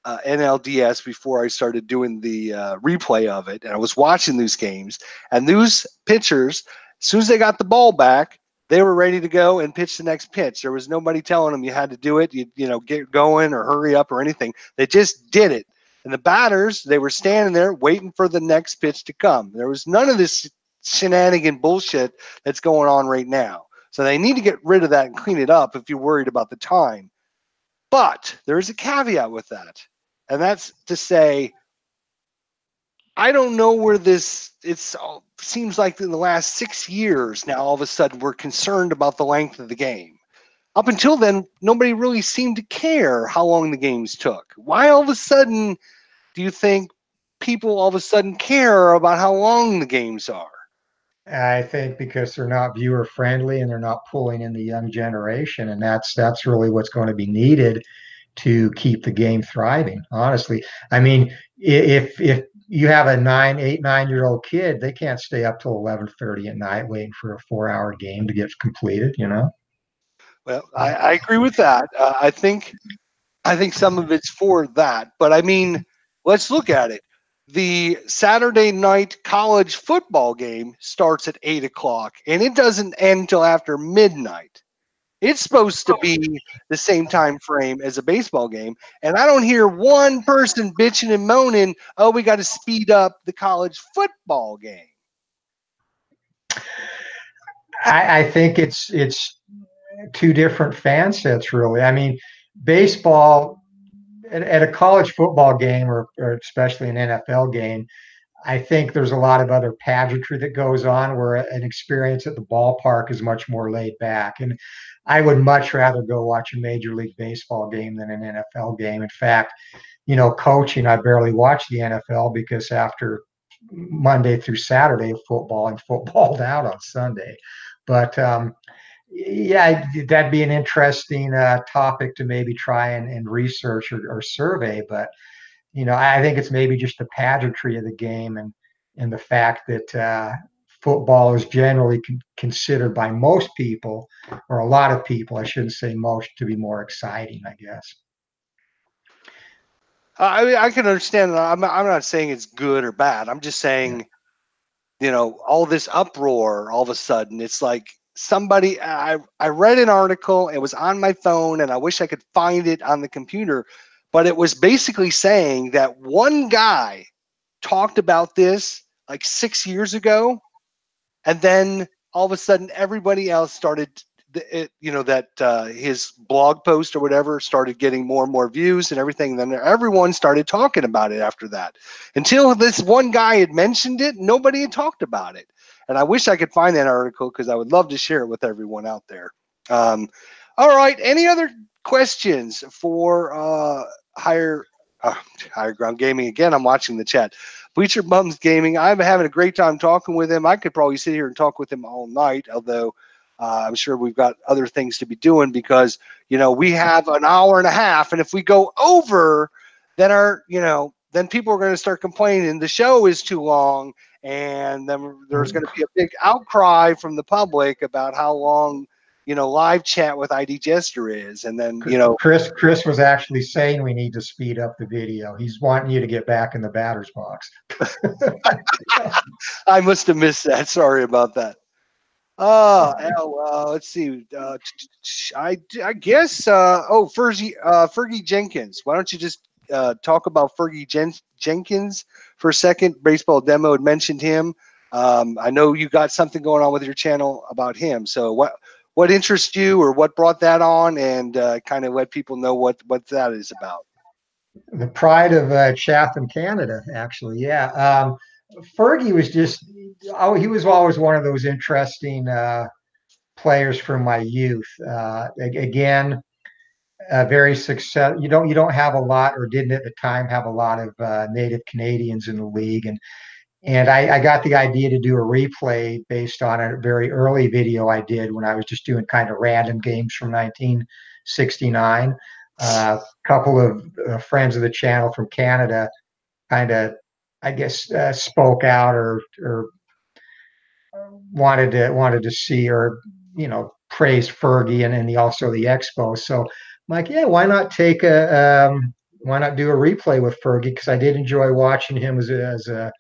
NLDS before I started doing the replay of it, and I was watching these games, and those pitchers, as soon as they got the ball back, they were ready to go and pitch the next pitch. There was nobody telling them you had to do it, get going or hurry up or anything. They just did it. And the batters, they were standing there waiting for the next pitch to come. There was none of this shenanigan bullshit that's going on right now. So they need to get rid of that and clean it up if you're worried about the time. But there's a caveat with that. And that's to say, I don't know where this, seems like in the last 6 years now, all of a sudden we're concerned about the length of the game. Up until then, nobody really seemed to care how long the games took. Why all of a sudden do you think people all of a sudden care about how long the games are? I think because they're not viewer friendly and they're not pulling in the young generation, and that's really what's going to be needed to keep the game thriving. Honestly, I mean, if you have a 9, 8, 9 year old kid, they can't stay up till 11:30 at night waiting for a 4 hour game to get completed. You know. Well, I agree with that. I think some of it's for that, but I mean, let's look at it. The Saturday night college football game starts at 8 o'clock, and it doesn't end till after midnight. It's supposed to be the same time frame as a baseball game, and I don't hear one person bitching and moaning, "Oh, we got to speed up the college football game." I think it's two different fan sets, really. I mean, baseball at a college football game or especially an NFL game, I think there's a lot of other pageantry that goes on where an experience at the ballpark is much more laid back. And I would much rather go watch a Major League Baseball game than an NFL game. In fact, coaching, I barely watch the NFL because after Monday through Saturday of football, I'm footballed out on Sunday. But yeah, that'd be an interesting topic to maybe try and research or survey. But I think it's maybe just the pageantry of the game and the fact that football is generally considered by most people, or a lot of people, I shouldn't say most, to be more exciting, I guess. I mean, I can understand that. I'm not saying it's good or bad. I'm just Yeah. saying, all this uproar all of a sudden, it's like somebody, I read an article, it was on my phone, and I wish I could find it on the computer, but it was basically saying that one guy talked about this like 6 years ago, and then all of a sudden everybody else started his blog post or whatever started getting more and more views and everything. Then everyone started talking about it after that. Until this one guy had mentioned it, nobody had talked about it. And I wish I could find that article because I would love to share it with everyone out there. All right, any other questions for higher higher ground gaming? Again, I'm watching the chat. Bleacher Bums Gaming, I'm having a great time talking with him. I could probably sit here and talk with him all night, although I'm sure we've got other things to be doing because, we have an hour and a half. And if we go over, then then people are going to start complaining the show is too long. And then there's going to be a big outcry from the public about how long, live chat with IDJESTER is. And then, Chris was actually saying we need to speed up the video. He's wanting you to get back in the batter's box. I must have missed that. Sorry about that. Let's see. I guess. Fergie Jenkins. Why don't you just talk about Fergie Jenkins for a second? Baseball Demo had mentioned him. I know you got something going on with your channel about him. So what interests you, or what brought that on, and kind of let people know what that is about. The pride of Chatham, Canada, actually. Yeah. Fergie was he was always one of those interesting players from my youth. Again, very successful. You don't have a lot, or didn't at the time have a lot of native Canadians in the league, and I got the idea to do a replay based on a very early video I did when I was just doing kind of random games from 1969. A couple of friends of the channel from Canada kind of, I guess, spoke out or wanted to see, or praised Fergie and also the Expo. So I'm like, yeah, why not why not do a replay with Fergie? Because I did enjoy watching him as a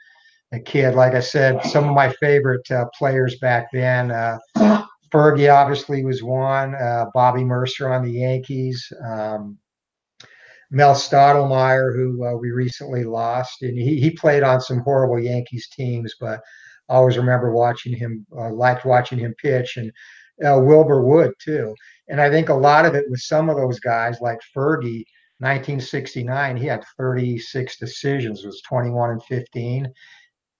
kid. Like I said, some of my favorite players back then. Fergie obviously was one. Bobby Mercer on the Yankees. Mel Stottlemyre, who we recently lost, and he played on some horrible Yankees teams, but always remember watching him, liked watching him pitch, and Wilbur Wood too. And I think a lot of it was some of those guys like Fergie, 1969, he had 36 decisions, was 21 and 15.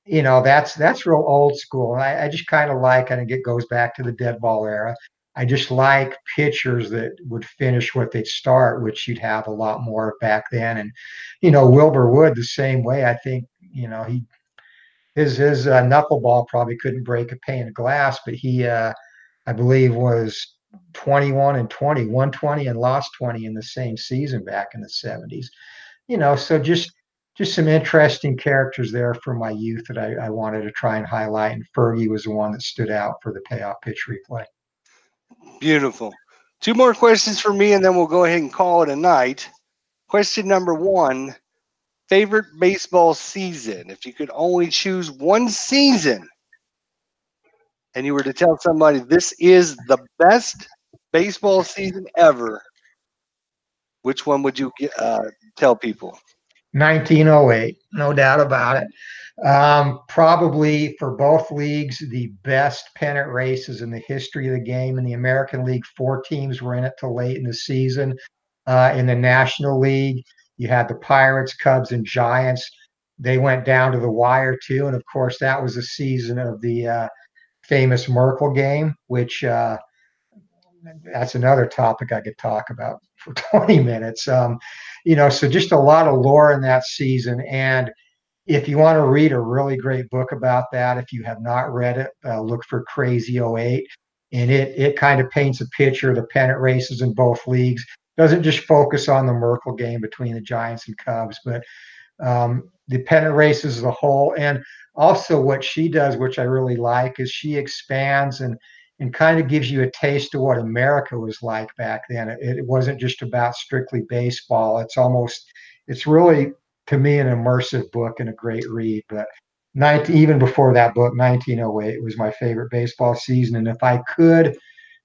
That's real old school. And I just kind of like, and it goes back to the dead ball era. I just like pitchers that would finish what they'd start, which you'd have a lot more back then. And, Wilbur Wood the same way. I think, his knuckleball probably couldn't break a pane of glass, but he, I believe, was 21 and 20, 120 and lost 20 in the same season back in the 70s. So just some interesting characters there from my youth that I wanted to try and highlight. And Fergie was the one that stood out for the payoff pitch replay. Beautiful. Two more questions for me, and then we'll go ahead and call it a night. Question number one, favorite baseball season. If you could only choose one season and you were to tell somebody this is the best baseball season ever, which one would you tell people? 1908, no doubt about it. Probably for both leagues, the best pennant races in the history of the game. In the American League, 4 teams were in it till late in the season. In the National League, you had the Pirates, Cubs, and Giants. They went down to the wire too, and of course, that was the season of the famous Merkle game, which that's another topic I could talk about for 20 minutes. So just a lot of lore in that season. And if you want to read a really great book about that, if you have not read it, look for Crazy '08. And it kind of paints a picture of the pennant races in both leagues. Doesn't just focus on the Merkle game between the Giants and Cubs, but the pennant races as a whole. And also what she does, which I really like, is she expands and kind of gives you a taste of what America was like back then. It wasn't just about strictly baseball. It's really, to me, an immersive book and a great read. But even before that book, 1908 was my favorite baseball season. And if I could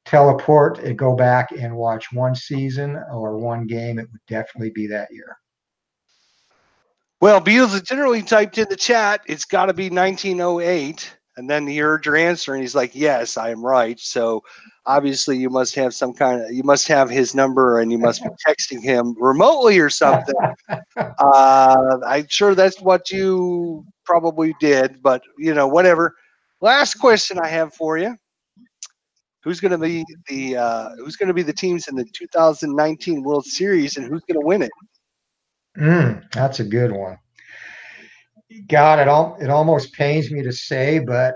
teleport and go back and watch one season or one game, it would definitely be that year. Well, Beals has generally typed in the chat, it's got to be 1908. And then he heard your answer and he's like, yes, I am right. So obviously you must have you must have his number and you must be texting him remotely or something. I'm sure that's what you probably did, but whatever. Last question I have for you. Who's going to be the teams in the 2019 World Series and who's going to win it? That's a good one. God, it almost pains me to say, but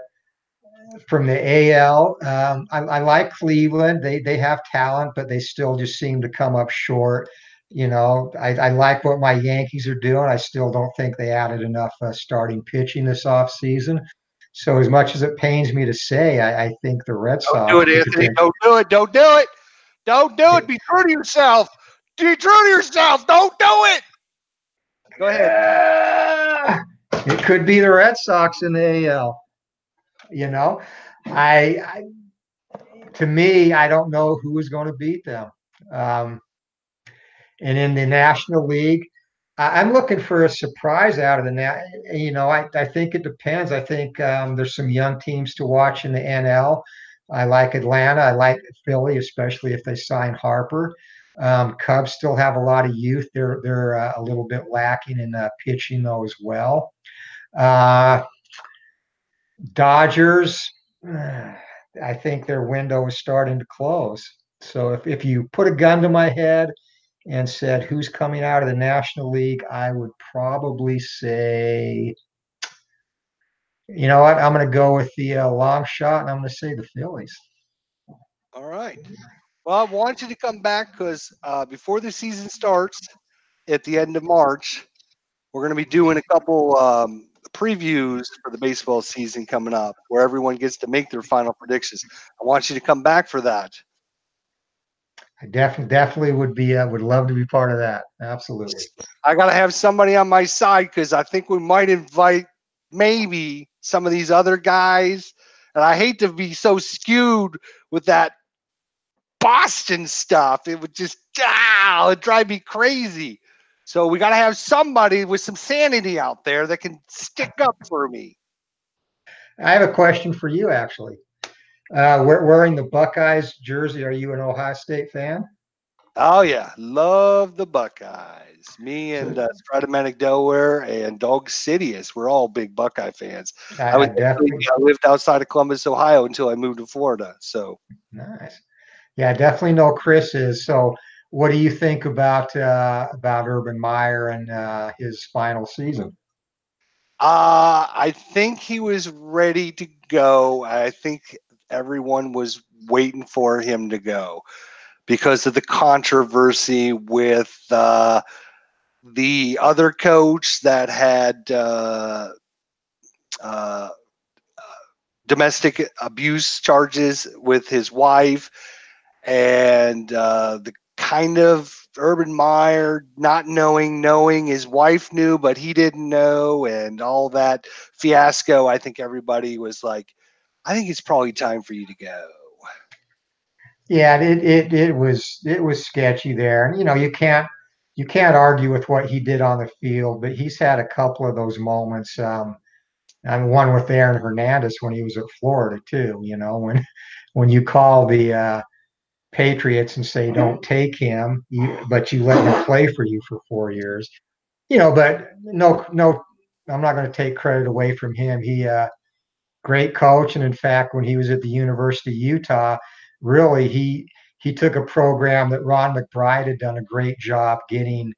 from the AL, I like Cleveland. They have talent, but they still just seem to come up short. I like what my Yankees are doing. I still don't think they added enough starting pitching this offseason. So as much as it pains me to say, I think the Red Sox. Don't do it, Anthony. Don't do it. Don't do it. Don't do it. Be true to yourself. Be true to yourself. Don't do it. Go ahead. It could be the Red Sox in the AL. To me, I don't know who is going to beat them. And in the National League, I'm looking for a surprise out of the I think it depends. I think there's some young teams to watch in the NL. I like Atlanta. I like Philly, especially if they sign Harper. Cubs still have a lot of youth. They're a little bit lacking in pitching though as well. Dodgers, I think their window is starting to close. So if you put a gun to my head and said who's coming out of the National League, I would probably say, you know what, I'm going to go with the long shot, and I'm going to say the Phillies. All right. Well, I want you to come back because before the season starts at the end of March, we're going to be doing a couple previews for the baseball season coming up where everyone gets to make their final predictions. I want you to come back for that. I definitely would love to be part of that. Absolutely. I got to have somebody on my side because I think we might invite maybe some of these other guys. And I hate to be so skewed with that Boston stuff. It would just, it'd drive me crazy. So we got to have somebody with some sanity out there that can stick up for me. I have a question for you, actually. Wearing the Buckeyes jersey, are you an Ohio State fan? Oh yeah, love the Buckeyes. Me So and Stratamatic Delaware and Dog Cityus, we're all big Buckeye fans. I, I definitely I lived outside of Columbus, Ohio until I moved to Florida. So nice. Yeah, I definitely know Chris is. So, what do you think about Urban Meyer and his final season? I think he was ready to go. I think everyone was waiting for him to go because of the controversy with the other coach that had uh, domestic abuse charges with his wife, and the kind of Urban Meyer not knowing his wife knew, but he didn't know, and all that fiasco. I think everybody was like, I think it's probably time for you to go. Yeah, it was sketchy there, and you can't argue with what he did on the field, but he's had a couple of those moments. And one with Aaron Hernandez when he was at Florida too. When you call the Patriots and say don't take him, but you let him play for you for 4 years. But no, I'm not going to take credit away from him. He great coach, and in fact, when he was at the University of Utah, really he took a program that Ron McBride had done a great job getting,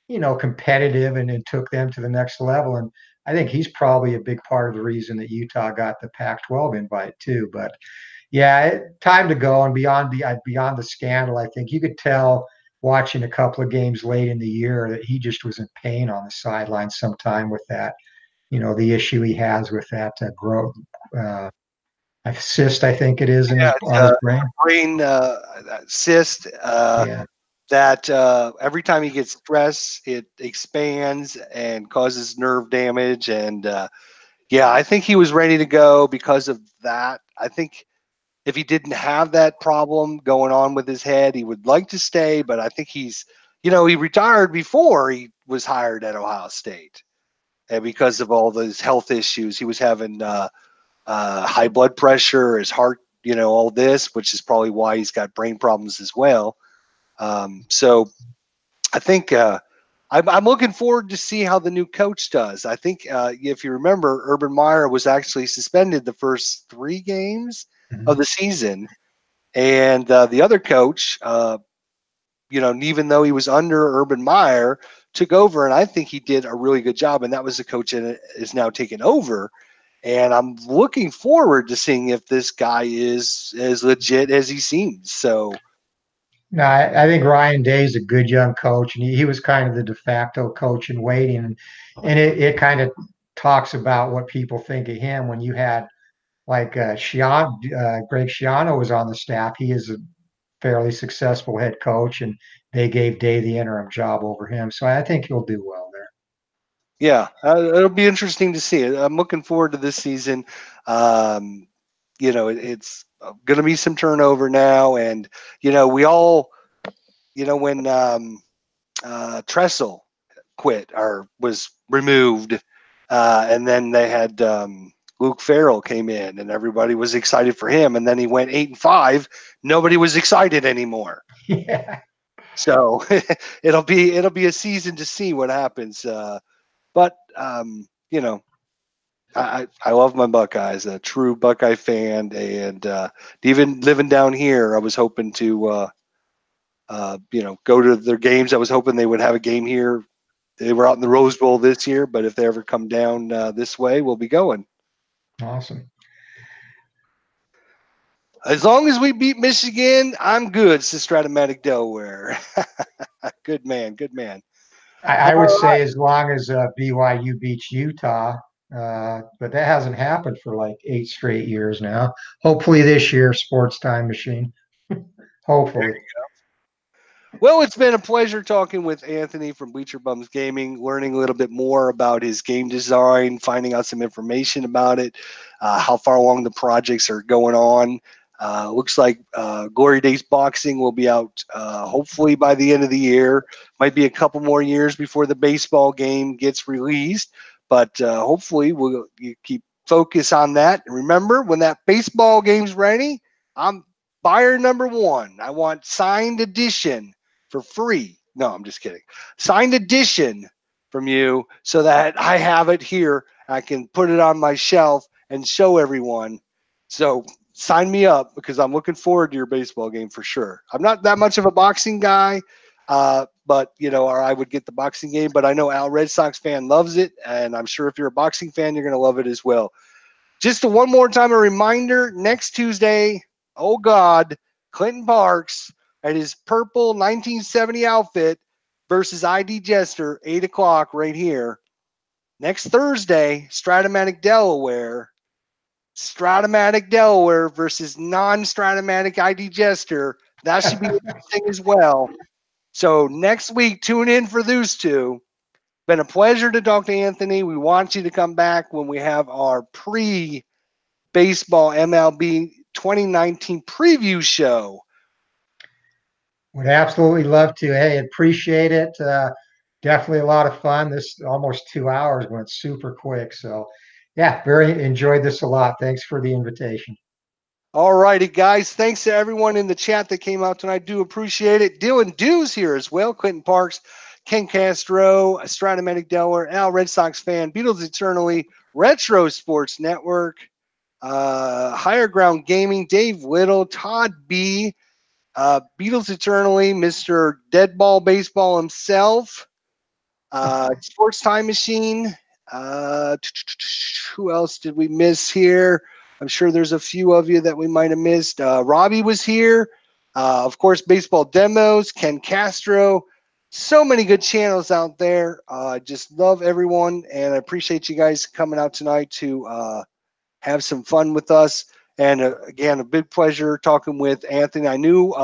competitive, and took them to the next level. And I think he's probably a big part of the reason that Utah got the Pac-12 invite too. But yeah, time to go. And beyond the scandal, I think you could tell watching a couple of games late in the year that he just was in pain on the sideline sometime with that, the issue he has with that growth uh, cyst, I think it is, Yeah, it's on his brain. brain cyst. Yeah, That every time he gets stressed, it expands and causes nerve damage. And yeah, I think he was ready to go because of that. I think if he didn't have that problem going on with his head, he would like to stay. But I think he retired before he was hired at Ohio State. And because of all those health issues, he was having high blood pressure, his heart, all this, which is probably why he's got brain problems as well. So I think I'm looking forward to see how the new coach does. I think if you remember, Urban Meyer was actually suspended the first 3 games of mhm. the season, and the other coach, even though he was under Urban Meyer, took over, and I think he did a really good job. And that was the coach that is now taking over. And I'm looking forward to seeing if this guy is as legit as he seems. So No, I think Ryan Day is a good young coach, and he was kind of the de facto coach in waiting, and it kind of talks about what people think of him when you had like Greg Schiano was on the staff. He is a fairly successful head coach, and they gave Day the interim job over him. So I think he'll do well there. yeah, it'll be interesting to see. I'm looking forward to this season. Um, it's going to be some turnover now, and we all, when Tressel quit or was removed, and then they had Luke Farrell came in, and everybody was excited for him, and then he went 8-5. Nobody was excited anymore. Yeah. So it'll be a season to see what happens. But I love my Buckeyes, a true Buckeye fan, and even living down here, I was hoping to go to their games. I was hoping they would have a game here. They were out in the Rose Bowl this year, but if they ever come down this way, we'll be going. Awesome. As long as we beat Michigan, I'm good, Systematic Delaware. Good man, good man. I would say as long as BYU beats Utah, but that hasn't happened for like 8 straight years now. Hopefully this year, Sports Time Machine. Hopefully. Well, it's been a pleasure talking with Anthony from Bleacher Bums Gaming, learning a little bit more about his game design, finding out some information about it, how far along the projects are going on. Looks like Glory Days Boxing will be out hopefully by the end of the year. Might be a couple more years before the baseball game gets released, but hopefully you keep focus on that. And remember, when that baseball game's ready, I'm buyer number one. I want signed edition for free. No, I'm just kidding. Signed edition from you so that I have it here. I can put it on my shelf and show everyone. So sign me up because I'm looking forward to your baseball game for sure. I'm not that much of a boxing guy, but or I would get the boxing game. But I know Al Red Sox fan loves it, and I'm sure if you're a boxing fan, you're going to love it as well. Just one more time, a reminder: next Tuesday, oh God, Clinton Parks at his purple 1970 outfit versus IDJESTER, 8 o'clock right here. Next Thursday, Stratomatic Delaware versus non-Stratomatic IDJESTER. That should be interesting as well. So next week, tune in for those two. Been a pleasure to talk to Anthony. We want you to come back when we have our pre-baseball MLB 2019 preview show. Would absolutely love to. Hey, appreciate it. Definitely a lot of fun. This almost 2 hours went super quick. So yeah, very enjoyed this a lot. Thanks for the invitation. All righty, guys. Thanks to everyone in the chat that came out tonight. Do appreciate it. Dylan Dew's here as well. Clinton Parks, Ken Castro, Stratomatic Delaware, Al Red Sox fan, Beatles Eternally, Retro Sports Network, Higher Ground Gaming, Dave Whittle, Todd B, Beatles Eternally, Mr. Deadball Baseball himself, Sports Time Machine. Who else did we miss here? I'm sure there's a few of you that we might have missed. Robbie was here. Of course, Baseball Demos, Ken Castro. So many good channels out there. Just love everyone, and I appreciate you guys coming out tonight to have some fun with us. And again, a big pleasure talking with Anthony. I knew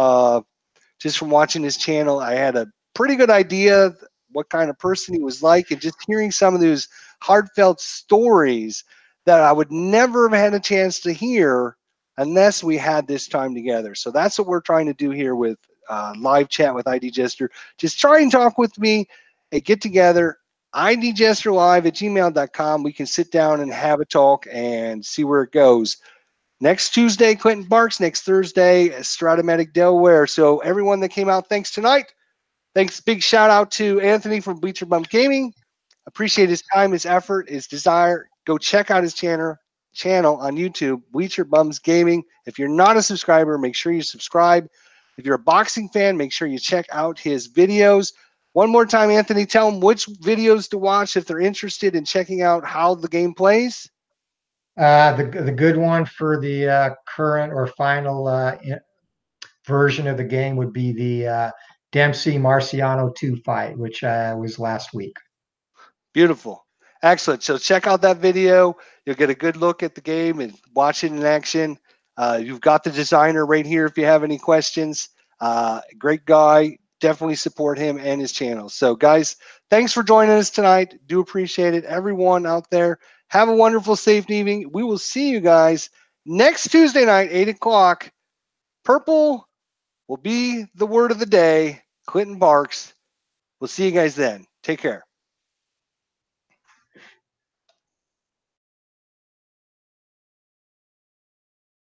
just from watching his channel, I had a pretty good idea what kind of person he was like, and just hearing some of those heartfelt stories that I would never have had a chance to hear unless we had this time together. So that's what we're trying to do here with live chat with IDJESTER. Just try and talk with me and get together. idjesterlive@gmail.com. We can sit down and have a talk and see where it goes. Next Tuesday, Clinton Parks. Next Thursday, Stratomatic Delaware. So everyone that came out, thanks tonight. Thanks. Big shout out to Anthony from Bleacher Bums Gaming. Appreciate his time, his effort, his desire. Go check out his channel on YouTube, Bleacher Bums Gaming. If you're not a subscriber, make sure you subscribe. If you're a boxing fan, make sure you check out his videos. One more time, Anthony, tell them which videos to watch if they're interested in checking out how the game plays. The good one for the current or final version of the game would be the Dempsey Marciano 2 fight, which was last week. Beautiful. Excellent. So check out that video. You'll get a good look at the game and watch it in action. You've got the designer right here if you have any questions. Great guy. Definitely support him and his channel. So, guys, thanks for joining us tonight. Do appreciate it. Everyone out there, have a wonderful, safe evening. We will see you guys next Tuesday night, 8 o'clock. Purple will be the word of the day. Clinton Parks. We'll see you guys then. Take care.